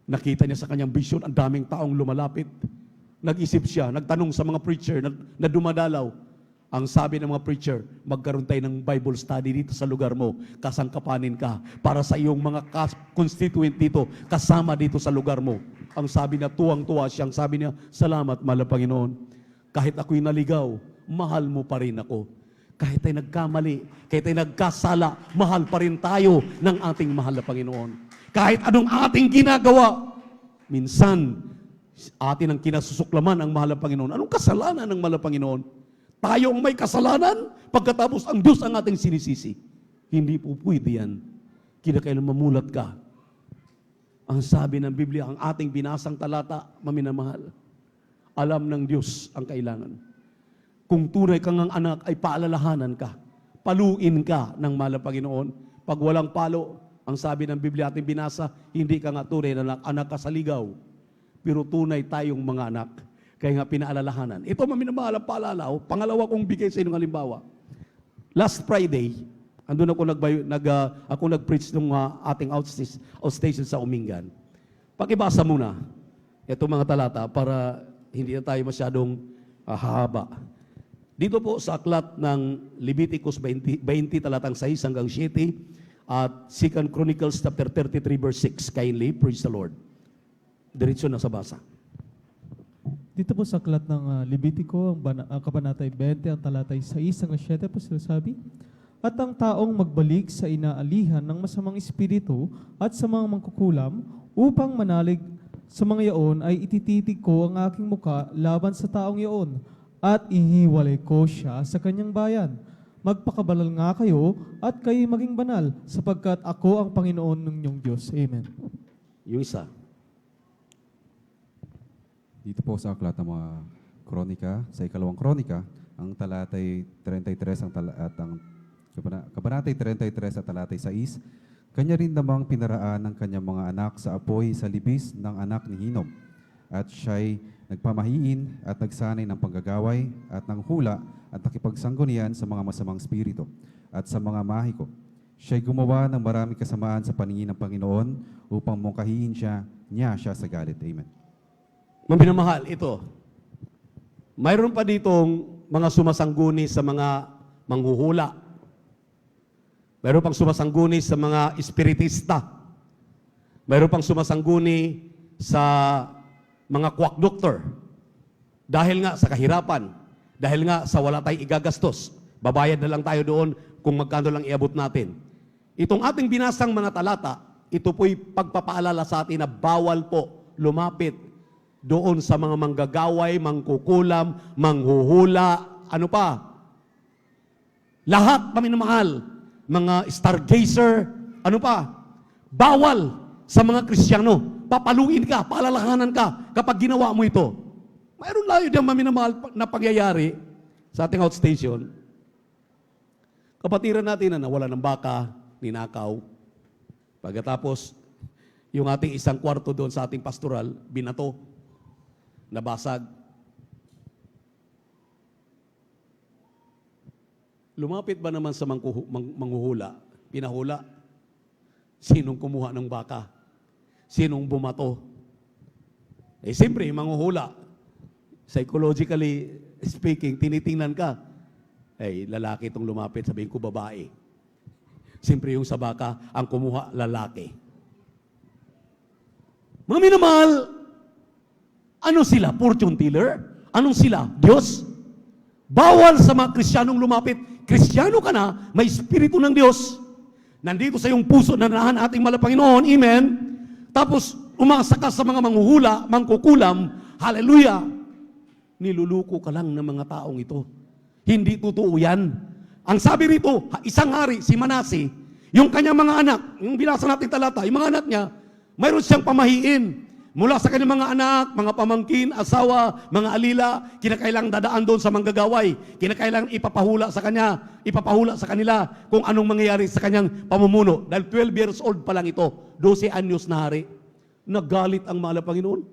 Nakita niya sa kanyang vision, ang daming taong lumalapit. Nag-isip siya, nagtanong sa mga preacher na dumadalaw. Ang sabi ng mga preacher, magkaroon tayo ng Bible study dito sa lugar mo. Kasangkapanin ka para sa iyong mga constituent dito, kasama dito sa lugar mo. Ang sabi niya, tuwang-tuwa siya. Ang sabi niya, salamat, mahal na Panginoon. Kahit ako'y naligaw, mahal mo pa rin ako. Kahit tayo nagkamali, kahit tayo nagkasala, mahal pa rin tayo ng ating mahal na Panginoon. Kahit anong ating ginagawa, minsan, atin ang kinasusuklaman ang mahal na Panginoon. Anong kasalanan ng mahal na Panginoon? Tayo ang may kasalanan, pagkatapos ang Diyos ang ating sinisisi. Hindi po pwede yan. Kinakailan mamulat ka. Ang sabi ng Biblia, ang ating binasang talata, maminamahal, alam ng Diyos ang kailangan. Kung tunay kang ang anak, ay paalalahanan ka. Paluin ka ng mahal na Panginoon. Pag walang palo, ang sabi ng Biblia ating binasa, hindi ka nga tunay na anak ka sa ligaw. Pero tunay tayong mga anak. Kaya nga pinaalalahanan. Ito maminamahal ang paalala. Pangalawa kong bigay sa inyong halimbawa. Last Friday, andun ako nag-preach ng ating outstation sa Umingan. Pakibasa muna itong mga talata para hindi na tayo masyadong hahaba. Dito po sa aklat ng Leviticus 20 talatang 6 hanggang 7 at 2 Chronicles chapter 33 verse 6. Kindly, praise the Lord. Diretso na sa basa. Dito po sa aklat ng Levitico, ang kabanatay 20, ang talatay 6 hanggang 7 po sinasabi, at ang taong magbalik sa inaalihan ng masamang espiritu at sa mga mangkukulam upang manalig sa mga yaon ay itititig ko ang aking muka laban sa taong yaon at ihiwalay ko siya sa kanyang bayan. Magpakabalal nga kayo at kayo maging banal sapagkat ako ang Panginoon ng inyong Diyos. Amen. Yung isa. Dito po sa aklat ng mga kronika, sa ikalawang kronika, ang talatay 33 at ang kabanatay 33 at talatay 6, kanya rin namang pinaraan ng kanyang mga anak sa apoy sa libis ng anak ni Hinom. At siya'y nagpamahiin at nagsanay ng panggagaway at ng hula at nakipagsanggunian sa mga masamang spirito at sa mga mahiko. Siya'y gumawa ng maraming kasamaan sa paningin ng Panginoon upang mungkahiin niya siya sa galit. Amen. Maminamahal, ito. Mayroon pa ditong mga sumasangguni sa mga manghuhula. Mayroon pang sumasangguni sa mga espiritista. Mayroon pang sumasangguni sa mga quack doctor. Dahil nga sa kahirapan, dahil nga sa wala tayong igagastos, babayad na lang tayo doon kung magkano lang iabot natin. Itong ating binasang mga talata, ito po'y pagpapaalala sa atin na bawal po lumapit doon sa mga manggagaway, mangkukulam, manghuhula, ano pa? Lahat, paminamahal, mga stargazer, ano pa? Bawal sa mga Kristiyano. Papaluin ka, paalalahanan ka kapag ginawa mo ito. Mayroon layo diyang maminamahal na pangyayari sa ating outstation. Kapatiran natin na nawala ng baka, ninakaw. Pagkatapos, yung ating isang kwarto doon sa ating pastoral, binato, nabasag. Lumapit ba naman sa manghuhula? Pinahula? Sinong kumuha ng baka? Sinong bumato? Eh, siyempre, manghuhula. Psychologically speaking, tinitingnan ka. Eh, lalaki itong lumapit, sabihin ko babae. Siyempre, yung sa baka, ang kumuha, lalaki. Mga minamahal, ano sila? Fortune teller? Anong sila? Diyos? Bawal sa mga Kristiyanong lumapit. Kristiyano ka na, may Espiritu ng Diyos. Nandito sa iyong puso na nanahan ating malapanginoon. Amen? Tapos, umasa ka sa mga manghuhula, mangkukulam. Hallelujah! Niluluko ka lang ng mga taong ito. Hindi totoo yan. Ang sabi rito, isang hari, si Manase, yung kanyang mga anak, yung binasa natin talata, yung mga anak niya, mayroon siyang pamahiin. Mula sa kanyang mga anak, mga pamangkin, asawa, mga alila, kinakailangang dadaan doon sa manggagaway. Kinakailangang ipapahula sa kanila kung anong mangyayari sa kanyang pamumuno. Dahil 12 years old pa lang ito, 12 anyos na hari. Nagalit ang mahal na Panginoon.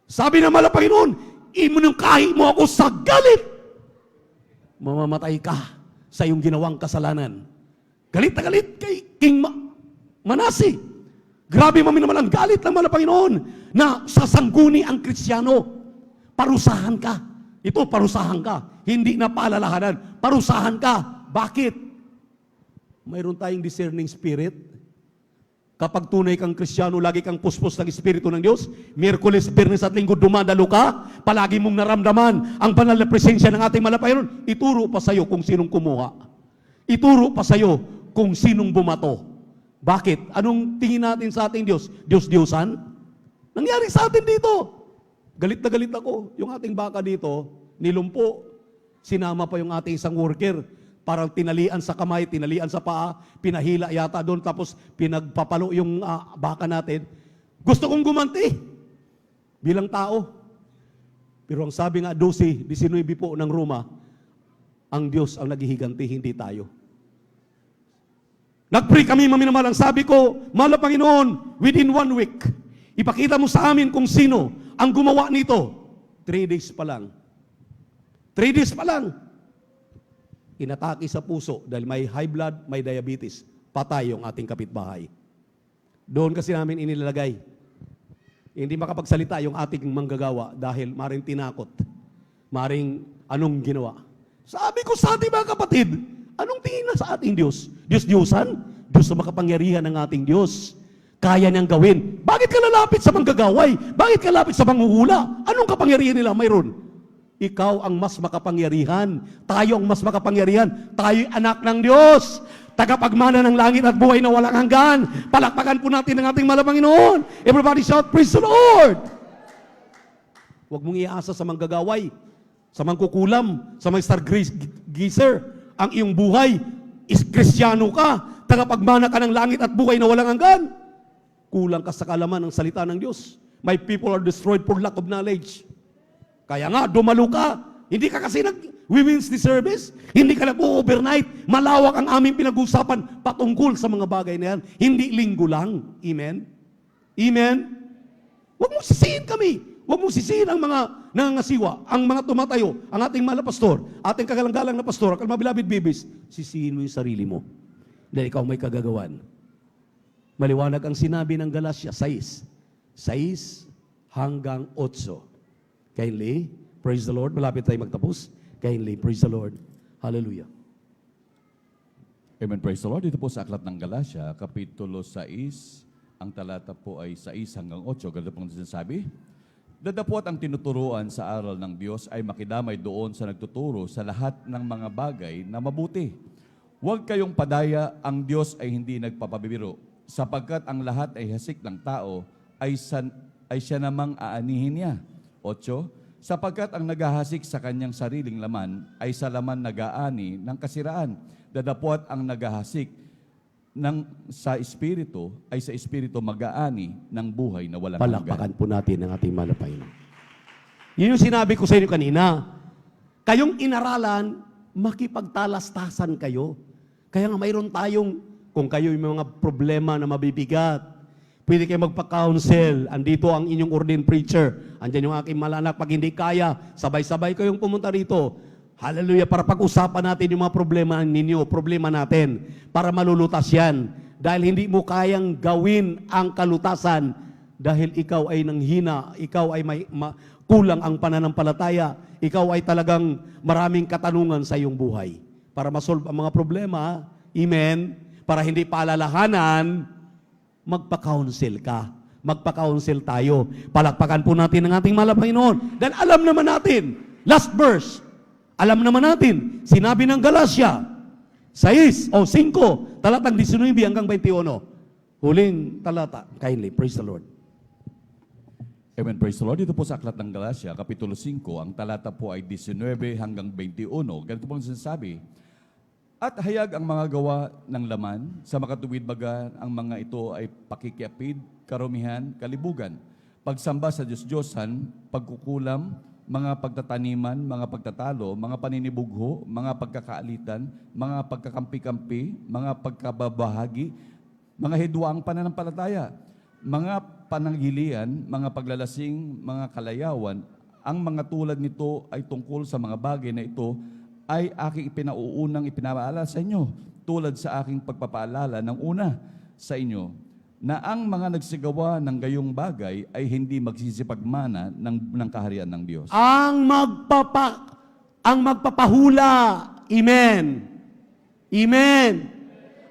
Sabi ng mahal na Panginoon, imunungkahi mo ako sa galit. Mamamatay ka sa iyong ginawang kasalanan. Galit na galit kay King Manase. Grabe maminamahal ang galit ng mahal na Panginoon na sasangguni ang Kristiyano. Parusahan ka. Ito, parusahan ka. Hindi na paalalahanan. Parusahan ka. Bakit? Mayroon tayong discerning spirit. Kapag tunay kang Kristiyano, lagi kang puspos ng Espiritu ng Diyos, Miyerkules, Biyernes at Linggo, dumadalo ka, palagi mong naramdaman ang banal na presensya ng ating mahal na Panginoon, ituro pa sa'yo kung sinong kumuha. Ituro pa sa'yo kung sinong bumato. Bakit? Anong tingin natin sa ating Diyos? Diyos-Diyosan? Nangyari sa atin dito. Galit na galit ako. Yung ating baka dito, nilumpo. Sinama pa yung ating isang worker. Parang tinalian sa kamay, tinalian sa paa, pinahila yata doon, tapos pinagpapalo yung baka natin. Gusto kong gumanti bilang tao. Pero ang sabi nga, 12, 19 po ng Roma, ang Diyos ang naghihiganti, hindi tayo. Nag-pray kami, maminamahal. Ang sabi ko, mahal na Panginoon, within 1 week, ipakita mo sa amin kung sino ang gumawa nito. 3 days pa lang. 3 days pa lang. Inatake sa puso dahil may high blood, may diabetes. Patay yung ating kapitbahay. Doon kasi namin inilalagay. Hindi makapagsalita yung ating manggagawa dahil maring tinakot. Maring Anong ginawa? Sabi ko sa ating mga kapatid, anong tingin na sa ating Diyos? Diyos-Diyosan? Diyos na makapangyarihan ng ating Diyos. Kaya niyang gawin. Bakit ka lalapit sa manggagaway? Bakit ka lalapit sa manghuhula? Anong kapangyarihan nila mayroon? Ikaw ang mas makapangyarihan. Tayo ang mas makapangyarihan. Tayo'y anak ng Diyos. Tagapagmana ng langit at buhay na walang hanggan. Palakpakan po natin ang ating Panginoon. Everybody shout, praise the Lord! Huwag mong iasa sa manggagaway, sa mangkukulam, sa mga stargazer. Ang iyong buhay is Kristiyano ka. Tagapagmana ka ng langit at buhay na walang hanggan. Kulang ka sa kaalaman ng salita ng Diyos. My people are destroyed for lack of knowledge. Kaya nga, dumalo ka. Hindi ka kasi nag-women's service. Hindi ka nag-overnight. Malawak ang aming pinag-usapan patungkol sa mga bagay na yan. Hindi linggo lang. Amen? Amen? Huwag mong sisihin kami. Huwag mong sisihin ang mga nangangasiwa, ang mga tumatayo, ang ating mahal na pastor, ating kagalang-galang na pastor, ang mga bibis. Sisihin mo yung sarili mo. Dahil ikaw may kagagawan. Maliwanag ang sinabi ng Galatia 6 hanggang 8. Kindly, praise the Lord. Malapit tayo magtapos. Kindly, praise the Lord. Hallelujah. Amen, praise the Lord. Dito po sa Aklat ng Galatia, Kapitulo 6, ang talata po ay 6 hanggang 8. Ganito pong sinasabi, Dadapot ang tinuturuan sa aral ng Diyos ay makidamay doon sa nagtuturo sa lahat ng mga bagay na mabuti. Huwag kayong padaya, ang Diyos ay hindi nagpapabibiro, sapagkat ang lahat ay hasik ng tao ay siya namang aanihin niya. 8, sapagkat ang naghahasik sa kanyang sariling laman ay sa laman nag-aani ng kasiraan. Dadapot ang naghahasik sa Espiritu ay sa Espiritu mag-aani ng buhay na walang hanggan. Palakpakan po natin ang ating mahal na Panginoon. Yun yung sinabi ko sa inyo kanina. Kayong inaralan, makipagtalastasan kayo. Kaya nga mayroon tayong, kung kayo yung mga problema na mabibigat, pwede kayo magpa-counsel. Andito ang inyong ordained preacher. Andyan yung aking malanak. Pag hindi kaya, sabay-sabay kayong pumunta rito. Hallelujah. Para pag-usapan natin yung mga problema ninyo, problema natin. Para malulutas yan. Dahil hindi mo kayang gawin ang kalutasan. Dahil ikaw ay nanghina. Ikaw ay kulang ang pananampalataya. Ikaw ay talagang maraming katanungan sa iyong buhay. Para masolve ang mga problema, amen, para hindi paalalahanan, magpa-counsel ka. Magpa-counsel tayo. Palakpakan po natin ang ating mahal na Panginoon. Dahil alam naman natin, last verse, alam naman natin, sinabi ng Galatia, 5, talatang 19 hanggang 21. Huling talata. Kindly, praise the Lord. Amen, praise the Lord. Dito po sa Aklat ng Galatia, Kapitulo 5, ang talata po ay 19 hanggang 21. Ganito po ang sinasabi, At hayag ang mga gawa ng laman, sa makatuwid baga ang mga ito ay pakikiapid, karumihan, kalibugan, pagsamba sa Diyos-Diyosan, pagkukulam, mga pagtataniman, mga pagtatalo, mga paninibugho, mga pagkakaalitan, mga pagkakampi-kampi, mga pagkababahagi, mga hidwaang pananampalataya, mga pananghilian, mga paglalasing, mga kalayawan. Ang mga tulad nito ay tungkol sa mga bagay na ito ay aking ipinapaalala sa inyo, tulad sa aking pagpapaalala ng una sa inyo, na ang mga nagsigawa ng gayong bagay ay hindi magsisipagmana ng kaharian ng Diyos. Ang magpapahula, amen. Amen.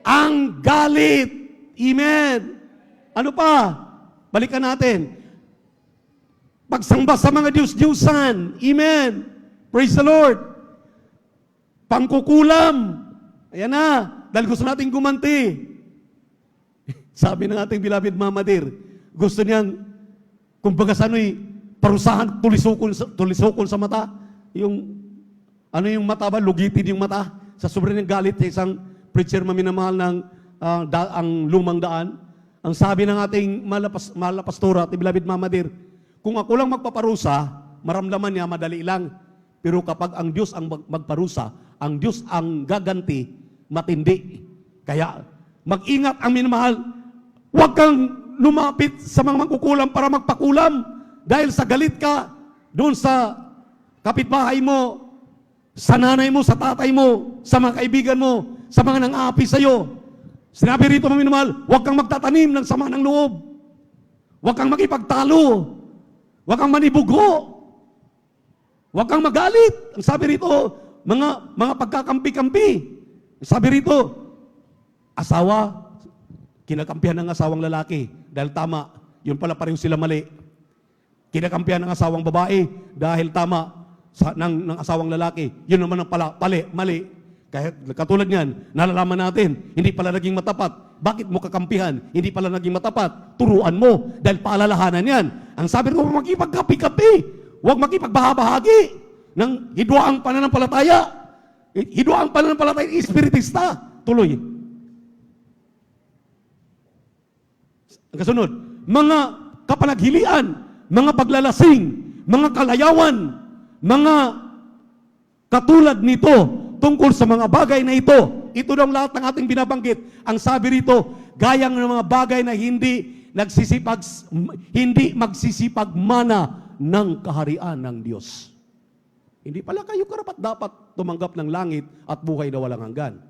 Ang galit, amen. Ano pa? Balikan natin. Pagsamba sa mga Diyos-Diyusan, amen. Praise the Lord. Pangkukulam. Ayan na. Dahil gusto natin gumanti. Sabi ng ating beloved Mama Dear, gusto niyang, kumbaga sa ano'y, parusahan, tulisokon sa mata. Yung, ano yung mata ba? Lugitin yung mata. Sa sobrang galit sa isang preacher maminamahal ng ang lumang daan. Ang sabi ng ating mahal na pastora, ating beloved Mama Dear, kung ako lang magpaparusa, maramdaman niya madali lang. Pero kapag ang Diyos ang magparusa, ang Diyos ang gaganti, matindi. Kaya mag-ingat ang minamahal. Huwag kang lumapit sa mga mangkukulam para magpakulam. Dahil sa galit ka, doon sa kapitbahay mo, sa nanay mo, sa tatay mo, sa mga kaibigan mo, sa mga nang-aapi sa'yo. Sinabi rito mga minamahal, huwag kang magtatanim ng sama ng loob. Huwag kang makipagtalo. Huwag kang manibugho. Huwag kang magalit. Ang sabi rito, mga pagkakampi-kampi. Ang sabi rito, asawa, kinakampihan ng asawang lalaki dahil tama. Yun pala pareho sila mali. Kinakampihan ng asawang babae dahil tama ng asawang lalaki. Yun naman ang mali. Kahit katulad niyan, nalalaman natin, hindi pala naging matapat. Bakit mo kakampihan? Hindi pala naging matapat. Turuan mo dahil paalalahanan yan. Ang sabi ko, huwag makipagkapi-kapi. Huwag makipagbahabahagi ng hidwaang pananampalataya. Hidwaang pananampalataya, espiritista. Tuloy. Ang kasunod, mga kapanaghilian, mga paglalasing, mga kalayawan, mga katulad nito, tungkol sa mga bagay na ito. Ito daw lahat ng ating binabanggit. Ang sabi rito, gayang ng mga bagay na hindi magsisipag mana ng kaharian ng Diyos. Hindi pala kayo karapat dapat tumanggap ng langit at buhay na walang hanggan.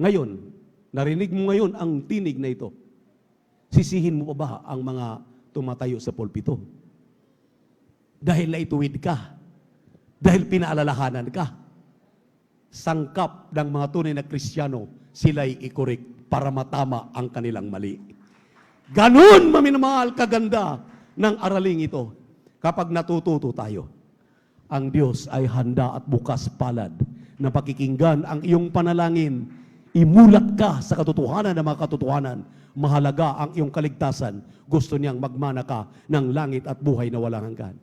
Ngayon, narinig mo ngayon ang tinig na ito. Sisihin mo pa ba ang mga tumatayo sa pulpito? Dahil naituwid ka. Dahil pinaalalahanan ka. Sangkap ng mga tunay na Kristiyano, sila'y ikorik para matama ang kanilang mali. Ganun, maminamahal, kaganda ng araling ito. Kapag natututo tayo, ang Diyos ay handa at bukas palad na pakikinggan ang iyong panalangin. Imulat ka sa katotohanan ng mga katotohanan. Mahalaga ang iyong kaligtasan. Gusto niyang magmana ka ng langit at buhay na walang hanggan.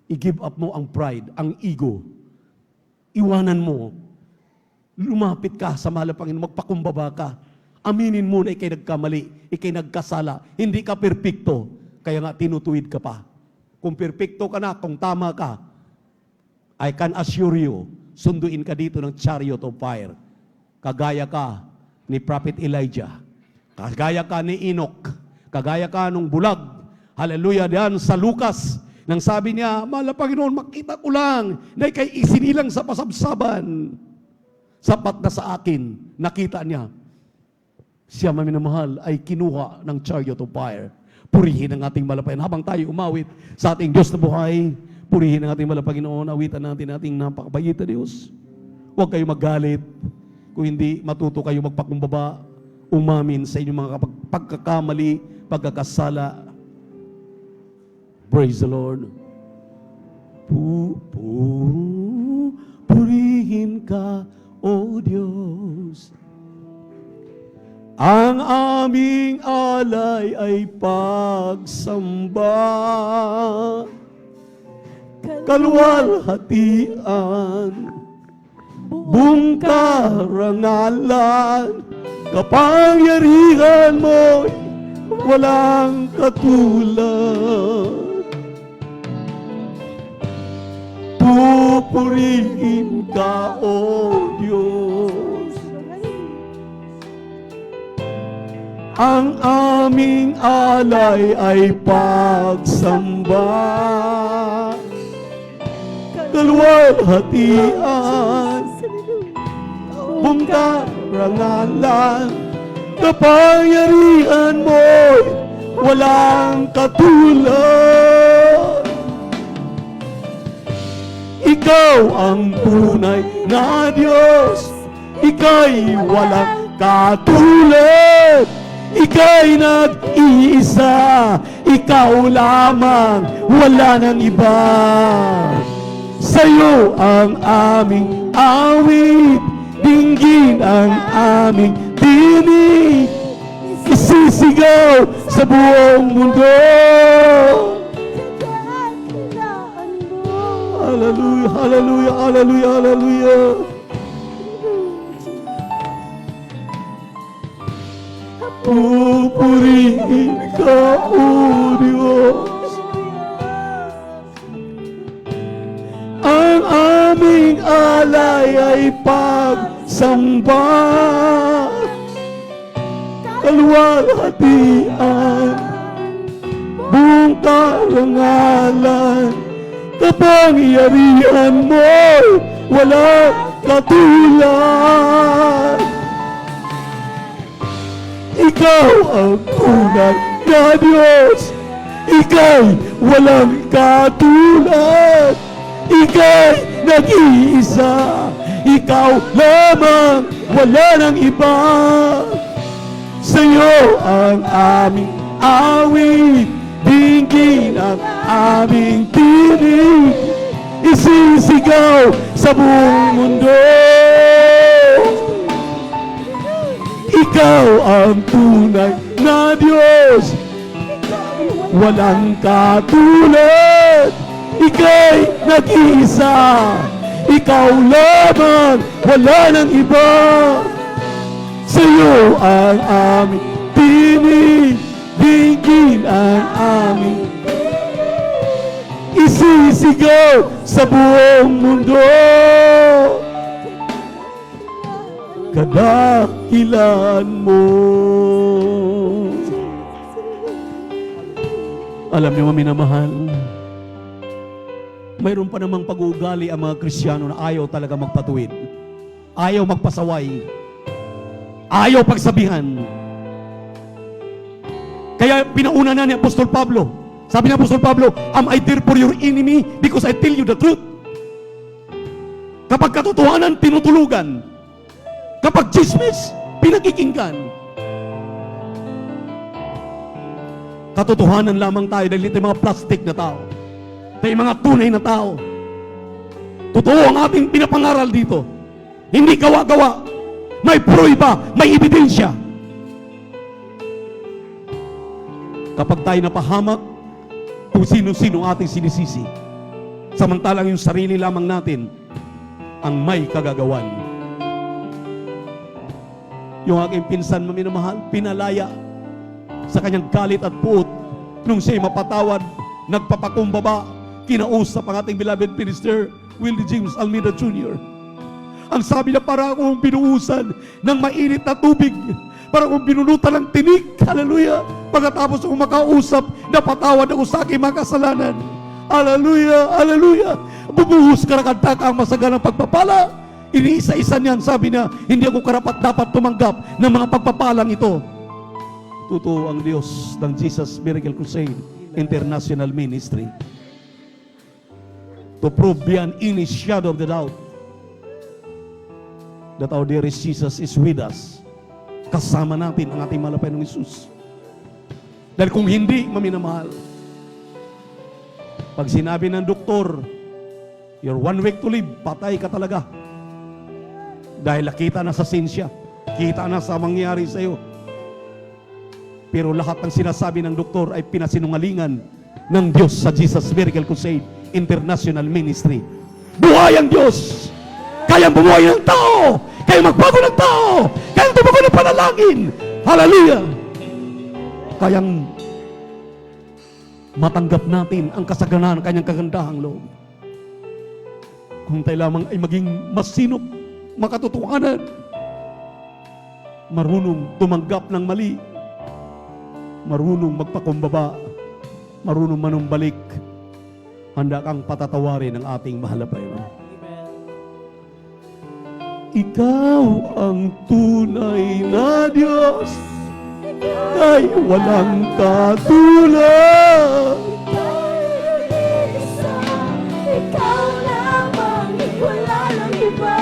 I-give up mo ang pride, ang ego. Iwanan mo. Lumapit ka sa mahal na Panginoon, magpakumbaba ka. Aminin mo na ikay nagkamali, ikay nagkasala. Hindi ka perpekto, kaya nga tinutuwid ka pa. Kung perpekto ka na, kung tama ka, I can assure you, sunduin ka dito ng chariot of fire. Kagaya ka ni Prophet Elijah. Kagaya ka ni Enoch. Kagaya ka nung bulag. Hallelujah, diyan sa Lucas. Nang sabi niya, mahal na Panginoon, makita ko lang na ikay isinilang sa pasabsaban. Sapat na sa akin, nakita niya, siya maminamahal ay kinuha ng chariot of fire. Purihin ang ating malapayan. Habang tayo umawit sa ating Diyos na buhay, purihin ang ating malapanginoon, awitan natin ating napakabayit na Diyos. Huwag kayo magalit. Kung hindi, matuto kayo magpakumbaba, umamin sa inyong mga pagkakamali, pagkakasala. Praise the Lord. Purihin ka, O Diyos, ang aming alay ay pagsamba, kalwalhatian, buong karangalan, kapangyarihan mo'y walang katulad. Pupurihin ka, O Diyos, ang aming alay ay pagsamba, kalwalhatian, buong karangalan, kapangyarihan mo'y walang katulad. Ikaw ang tunay na Diyos, ika'y walang katulad. Ika'y nag-iisa, ikaw lamang, wala nang iba. Sa'yo ang aming awit, dinggin ang aming tinig, isisigaw sa buong mundo. Hallelujah, hallelujah, hallelujah, hallelujah. Pupurihin ka, O Diyos, ang aming alay ay pagsamba, kalwalhatian, buong karangalan, kapangyarihan mo'y walang katulad. Ikaw ang tunay na Diyos, ika'y walang katulad. Ika'y nag-iisa, ikaw lamang, wala nang iba. Sa'yo ang aming awit, dinggin ang aming tinig, isisigaw sa buong mundo. Ikaw ang tunay na Diyos, walang katulad. Ika'y nag-iisa, ikaw lamang, wala nang iba. Sa'yo ang aming tinig, dinggin ang aming isisigaw sa buong mundo. Kadakilan mo. Alam niyo, minamahal, mayroon pa namang pag-uugali ang mga Kristiyano na ayaw talaga magpatuwid, ayaw magpasaway, ayaw pagsabihan. Kaya pinauna na ni Apostol Pablo. Sabi ni Apostol Pablo, am I therefore your enemy because I tell you the truth? Kapag katotohanan, tinutulugan. Kapag chismis, pinakikinggan. Katotohanan lamang tayo dahil ito yung mga plastic na tao. Ito yung mga tunay na tao. Totoo ang ating pinapangaral dito. Hindi gawa-gawa. May prueba, may ebidensya. Kapag tayo napahamak, kung sino-sino ating sinisisi, samantalang yung sarili lamang natin ang may kagagawan. Yung aking pinsan, maminamahal, pinalaya sa kanyang galit at puot nung siya'y mapatawad, nagpapakumbaba, kinausap ang ating beloved minister, Willie James Almeida Jr. Ang sabi niya, para akong binuusan ng mainit na tubig, para akong binunutan ng tinik. Hallelujah! Pagkatapos akong makausap, napatawad ako sa aking mga kasalanan. Hallelujah! Hallelujah! Bubuhos karakantak ang masaganang pagpapala. Iniisa-isa niyan, sabi niya, hindi ako karapat dapat tumanggap ng mga pagpapalang ito. Totoo ang Diyos ng Jesus Miracle Crusade International Ministry to prove beyond any shadow of the doubt that our dearest Jesus is with us. Kasama natin ang ating malapay ng Jesus. Dahil kung hindi, maminamahal, pag sinabi ng doktor, you're 1 week to live, patay ka talaga. Dahil nakita na sa sinsya, kita na sa mangyari sa iyo. Pero lahat ng sinasabi ng doktor ay pinasinungalingan ng Diyos sa Jesus Miracle Crusade International Ministry. Buhay ang Diyos! Kayang bumuhay ng tao! Kayang magbago ng tao! Kayang tumago ng panalangin! Hallelujah! Kayang matanggap natin ang kasaganaan ng kanyang kagandahang loob. Kung tayo lamang ay maging masinop, makatotohanan, marunong tumanggap ng mali, marunong magpakumbaba, marunong manumbalik, handa kang patatawarin ang ating mahal na Panginoon. Ikaw ang tunay na Diyos, ay walang katulad. Ikaw lamang, wala nang iba.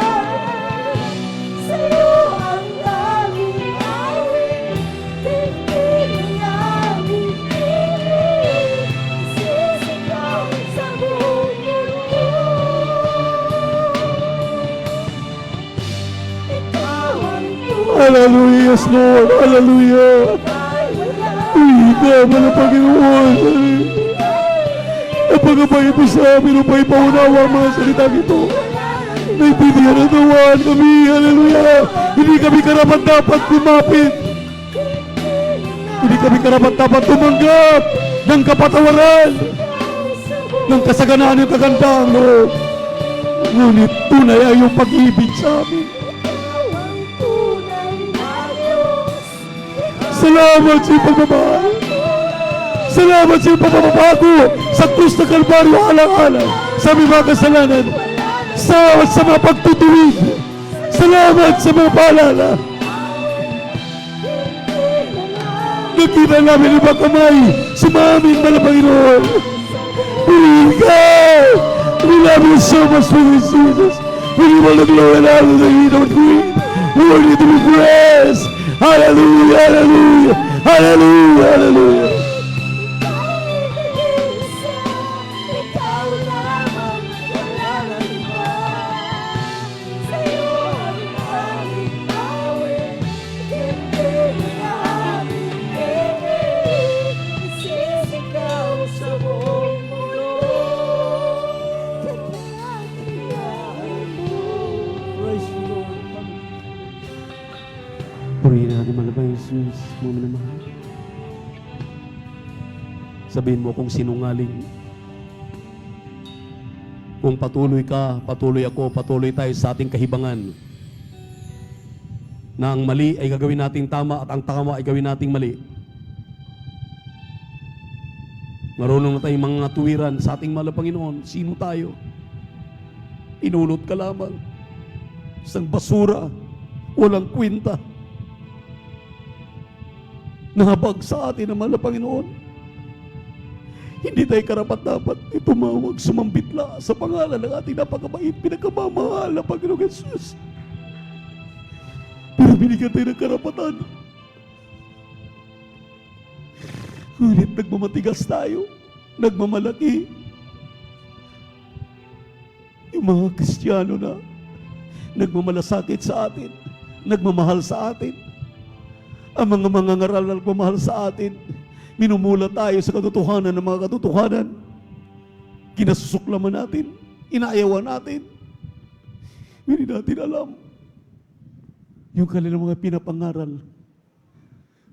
Sa'yo ang aming awit, tingin ang aming tinig, sisigaw sa buong mundo. Ikaw ang tunay Hallelujah, yes Lord, hallelujah. Ikaw man ang Panginoon. Napagabay mo sa amin upang ipaunawa ang mga salitang ito. Naibibigyan ng tawaan kami, hallelujah. Hindi kami karapat dapat lumapit. Hindi kami karapat dapat tumanggap ng kapatawaran, ng kasaganaan ng kagandahan, Lord. Ngunit tunay ay yung pag-ibig sa amin. Salamat sa iyong pagmamahal. Salamat sa iyong pagbabago sa krus ng Kalbaryo alang-alang sa aming mga kasalanan. Salamat sa mga pagtutuwid. Salamat sa mga paalala. Nakita namin ang mga kamay sa aming mahal na Panginoon. Purihin ka! We love you so much for this, Jesus. We give all the glory and honor that you don't queen. Worthy to be praised. Hallelujah, hallelujah, hallelujah, hallelujah. Ikaw lamang, wala nang iba. Sa'yo ang aming awit, hindi aming piling. Isisigaw sa buong mundo, kaya mo. Praise the Lord. Purihin natin mga ba, Jesus, mga minamahal. Sabihin mo kung sinungaling. Kung patuloy ka, patuloy ako, patuloy tayo sa ating kahibangan. Na ang mali ay gagawin nating tama at ang tama ay gawin nating mali. Marunong na tayong mga tuwiran sa ating mahal na Panginoon. Sino tayo? Inulot ka lamang. Isang basura, walang kwenta. Nahabag sa atin ang mahal na Panginoon. Hindi tayo karapat-dapat tumawag, sumambitla sa pangalan ng ating napakabait, pinagkamamahal na Panginoong Jesus. Pero binigyan tayo ng karapatan. Ngunit nagmamatigas tayo, nagmamalaki. Yung mga Kristiyano na nagmamalasakit sa atin, nagmamahal sa atin. Ang mga mangangaral na nagmamahal sa atin, minumula tayo sa katotohanan ng mga katotohanan. Kinasusuklaman natin, inaayawan natin. Hindi natin alam. Yung kanilang mga pinapangaral,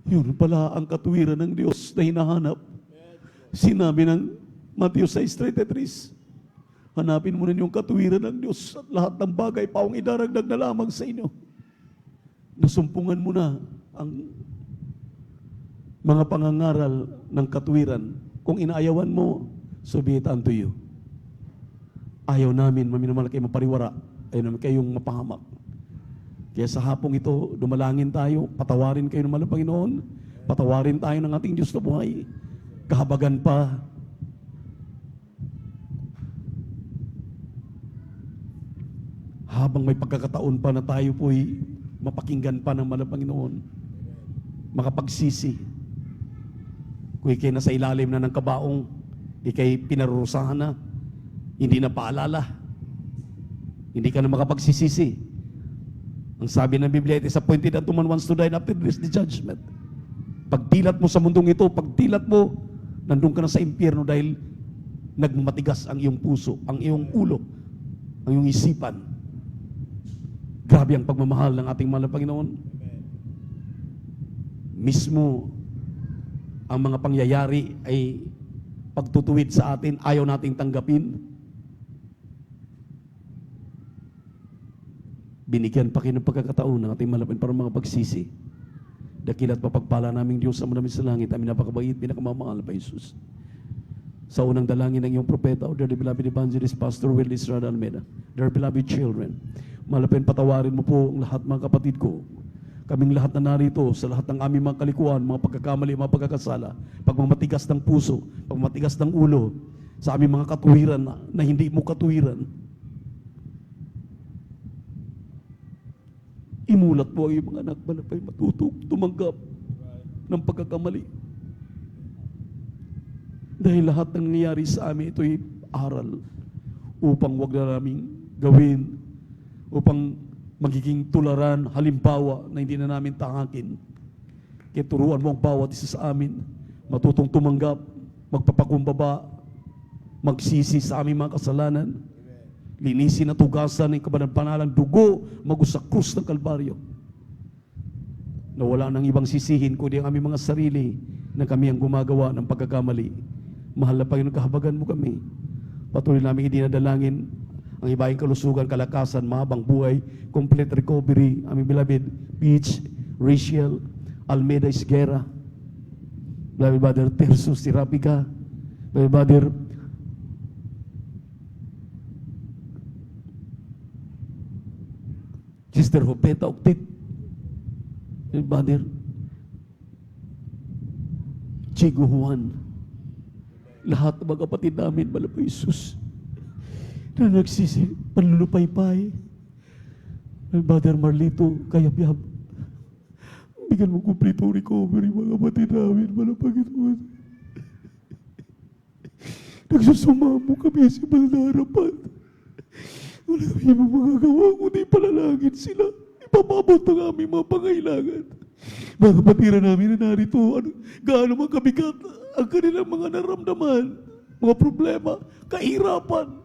yun pala ang katuwiran ng Diyos na hinahanap. Sinabi ng Matthew 6:33, hanapin mo na yung katuwiran ng Diyos at lahat ng bagay paong idaragdag na lamang sa inyo. Nasumpungan mo na ang mga pangangaral ng katuwiran. Kung inaayawan mo, so be it unto you. Ayaw namin, maminamahal kayo mapariwara. Ayaw namin kayong mapahamak. Kaya sa hapong ito, dumalangin tayo, patawarin kayo ng mahal na Panginoon, patawarin tayo ng ating Diyos na buhay. Kahabagan pa. Habang may pagkakataon pa na tayo po'y mapakinggan pa ng mahal na Panginoon, makapagsisi. Kung ikay nasa ilalim na ng kabaong, ikay pinarurusahan na, hindi na paalala, hindi ka na makapagsisisi. Ang sabi ng Biblia, it is appointed unto man once to die, and after this the judgment. Pagdilat mo sa mundong ito, pagdilat mo, nandun ka na sa impyerno dahil nagmatigas ang iyong puso, ang iyong ulo, ang iyong isipan. Grabe ang pagmamahal ng ating mahal na Panginoon. Mismo, ang mga pangyayari ay pagtutuwid sa atin, ayaw nating tanggapin. Binigyan pa kayo ng pagkakataon ng ating malapit para mga pagsisi. Dakilat papagpala naming Diyos sa namin sa langit, aming napakabait, pinakamamahal pa Jesus. Sa unang dalangin ng iyong propeta, O dear beloved evangelist, Pastor Will Israel Almeida, dear beloved children, malapit patawarin mo po ang lahat mga kapatid ko. Kaming lahat na narito, sa lahat ng aming mga kalikuan, mga pagkakamali, mga pagkakasala, pagmamatigas ng puso, pagmamatigas ng ulo, sa aming mga katuwiran na hindi mo katuwiran. Imulat po ang iyong mga anak, malapay matutog, tumanggap ng pagkakamali. Dahil lahat ng nangyayari sa amin, ito'y aral upang wag na namin gawin, upang magiging tularan, halimbawa na hindi na namin tangakin. Kaya turuan mo ang bawat isa sa amin, matutong tumanggap, magpapakumbaba, magsisi sa aming mga kasalanan, linisin at hugasan ng kabanal-banalang dugo magus sa krus ng Kalbaryo. Na wala nang ibang sisihin kundi ang aming mga sarili na kami ang gumagawa ng pagkakamali. Mahal na Panginoon, kahabagan mo kami. Patuloy namin idinadalangin ang ibaing kalusugan, kalakasan, mahabang buhay, complete recovery, aming beloved Peach, Rachel, Almeida Isguera, beloved Brother Terso Sirapica, beloved Brother Sister Hopeta Octit, beloved Brother Chigo Juan, lahat ng mga kapatid namin, mahal po Jesus, na nagsisi, panlulupaypay. Brother Marlito, kaya biyab, bigyan mo kumplito recovery mga batid namin, Panginoon. Nagsusumamo kami sa banal na harapan. Wala kami magagawa kundi panalangin sila. Ipapabot ang aming mga pangailangan. Mga kapatiran namin na narito, gaano mga kabigat ang kanilang mga naramdaman, mga problema, kahirapan.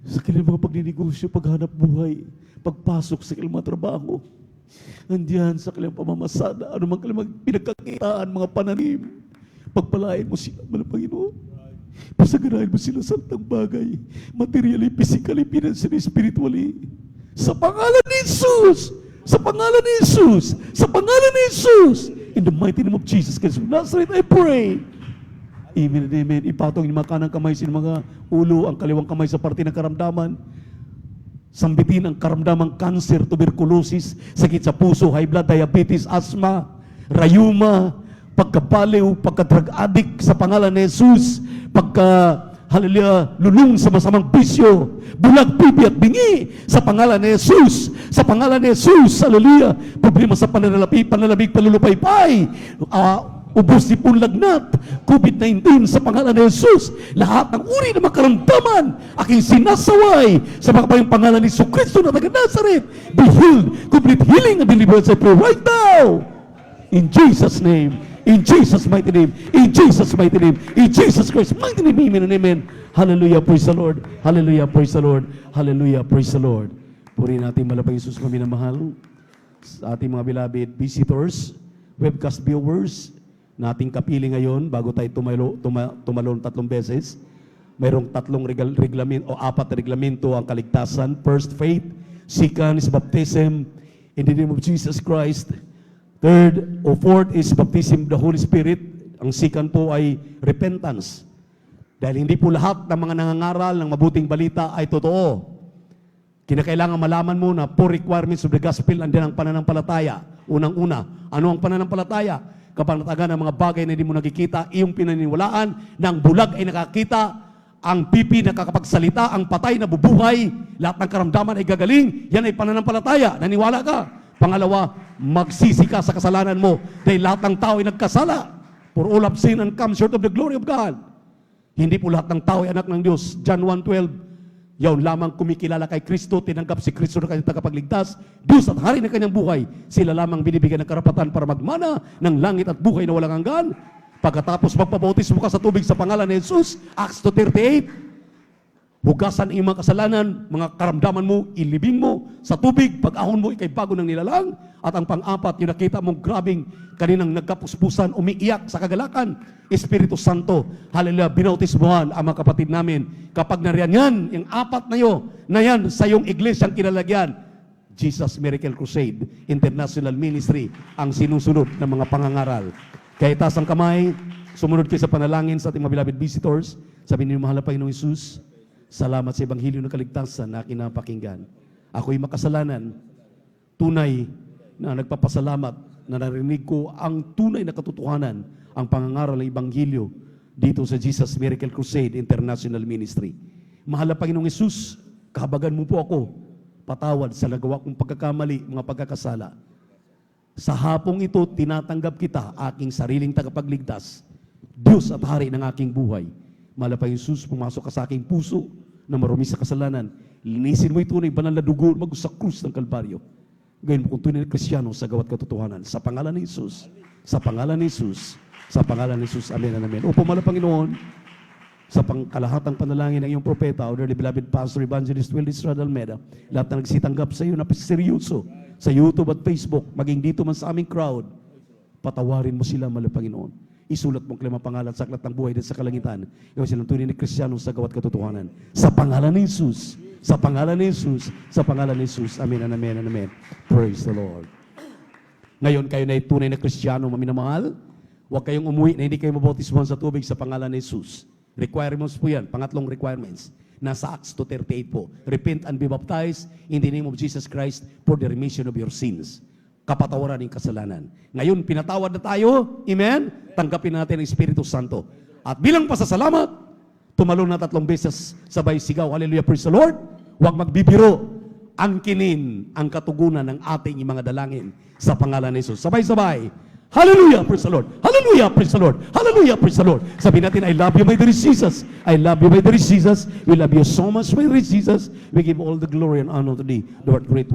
Sa kanilang mga pagninegosyo, paghanap buhay, pagpasok sa kanilang mga trabaho, andiyan sa kanilang pamamasada, ano man kanilang pinagkakitaan, mga pananim, pagpalain mo sila, mga Panginoon. Pasaganahin mo sila sa tang bagay, materially, physically, financially, spiritually. Sa pangalan ni Jesus! Sa pangalan ni Jesus! Sa pangalan ni Jesus! In the mighty name of Jesus Christ of Nazareth, I pray. Amen and amen. Ipatong yung mga kanang kamay sa mga ulo, ang kaliwang kamay sa parte ng karamdaman. Sambitin ang karamdamang cancer, tuberculosis, sakit sa puso, high blood, diabetes, asthma, rayuma, pagkabaliw, pagka-drug addict sa pangalan ni Jesus, hallelujah, lulong sa masamang bisyo, bulag, pipi at bingi sa pangalan ni Jesus, sa pangalan ni Jesus, hallelujah, problema sa panlalabig, panlulupaypay, ubos ni punlagnat, COVID-19 sa pangalan ni Jesus, lahat ng uri ng makaramdaman, aking sinasaway sa mga pangalan ni Jesucristo na taga Nazareth, be healed, complete healing and deliverance I pray right now, in Jesus' name. In Jesus' mighty name, in Jesus' mighty name, in Jesus Christ's mighty name, amen and amen. Hallelujah, praise the Lord. Hallelujah, praise the Lord. Hallelujah, praise the Lord. Purihin natin malapang Jesus kami na mahal. Sa ating mga beloved visitors, webcast viewers, na ating kapili ngayon, bago tayo tumalon 3 beses, mayroong 3 reglamento o 4 reglamento ang kaligtasan. First, faith. Second is baptism in the name of Jesus Christ. Third o fourth is baptism of the Holy Spirit. Ang second po ay repentance. Dahil hindi po lahat ng mga nangangaral ng mabuting balita ay totoo. Kinakailangan malaman mo na 4 requirements of the gospel, andiyan ang pananampalataya. Unang-una, ano ang pananampalataya? Kapanatagan ng mga bagay na hindi mo nakikita, iyong pinaniniwalaan, na ang bulag ay nakakita, ang pipi nakakapagsalita, ang patay na bubuhay, lahat ng karamdaman ay gagaling, yan ay pananampalataya. Naniwala ka? Pangalawa, magsisi ka sa kasalanan mo dahil lahat ng tao ay nagkasala. For all have sinned and come short of the glory of God. Hindi po lahat ng tao ay anak ng Diyos. John 1:12, yaon lamang kumikilala kay Kristo, tinanggap si Kristo na kanyang tagapagligtas, Diyos at Hari ng kanyang buhay, sila lamang binibigyan ng karapatan para magmana ng langit at buhay na walang hanggan. Pagkatapos magpabautismo ka sa tubig sa pangalan ni Jesus, Acts 2:38, hugasan ang iyong mga kasalanan, mga karamdaman mo, ilibing mo sa tubig, pag-ahon mo, ikay bago ng nilalang. At ang pang-apat, yung nakita mong grabing kaninang nagkapuspusan, umiiyak sa kagalakan, Espiritu Santo, hallelujah, binautismohan ang mga kapatid namin. Kapag nariyan yan, yung 4 na yan sa iyong iglesyang kinalagyan, Jesus Miracle Crusade International Ministry ang sinusunod ng mga pangangaral. Kaya itaas ang kamay, sumunod kayo sa panalangin sa ating mga beloved visitors. Sabihin niyo, mahal na Panginoong Isus, salamat sa Ebanghelyo ng kaligtasan na aking napakinggan. Ako'y makasalanan, tunay na nagpapasalamat na narinig ko ang tunay na katotohanan, ang pangangaral ng Ebanghelyo dito sa Jesus Miracle Crusade International Ministry. Mahal na Panginoong Isus, kahabagan mo po ako, patawad sa nagawa kong pagkakamali, mga pagkakasala. Sa hapong ito, tinatanggap kita, aking sariling tagapagligtas, Diyos at Hari ng aking buhay. Mahal na Panginoong Isus, pumasok ka sa aking puso na marumi sa kasalanan. Linisin mo ito na banal na dugo mag sa krus ng Kalbaryo. Gawin mo kung tunay na Kristiyano sa gawat katotohanan. Sa pangalan ni Jesus, sa pangalan ni Jesus, sa pangalan ni Jesus. Amen and amen. Opo, mahal na Panginoon, sa pangkalahatang panalangin ng iyong propeta, our dearly beloved Pastor Evangelist Will Estrada Almeida, lahat na nagsitanggap sa iyo na seryoso sa YouTube at Facebook, maging dito man sa aming crowd, patawarin mo sila, mahal na Panginoon. Isulat mong klima pangalan sa aklat ng buhay din sa kalangitan. Gawin silang tunay na Kristiyano sa gawat katotohanan. Sa pangalan ni Jesus, sa pangalan ni Jesus, sa pangalan ni Jesus. Amen and amen and amen. Praise the Lord. Ngayon kayo na tunay na Kristiyano, maminamahal. Huwag kayong umuwi na hindi kayo mabautismohan sa tubig sa pangalan ni Jesus. Requirements po yan, pangatlong requirements. Nasa Acts 2:38 po. Repent and be baptized in the name of Jesus Christ for the remission of your sins. Kapatawaran ng kasalanan. Ngayon, pinatawad na tayo. Amen? Tanggapin natin ang Espiritu Santo. At bilang pasasalamat, tumalon na 3 beses, sabay sigaw, hallelujah, praise the Lord. Huwag magbibiro. Angkinin ang katugunan ng ating mga dalangin sa pangalan ni Jesus. Sabay-sabay. Hallelujah, praise the Lord. Hallelujah, praise the Lord. Hallelujah, praise the Lord. Sabihin natin, I love you, my dear Jesus. I love you, my dear Jesus. We love you so much, my dear Jesus. We give all the glory and honor to thee, Lord, great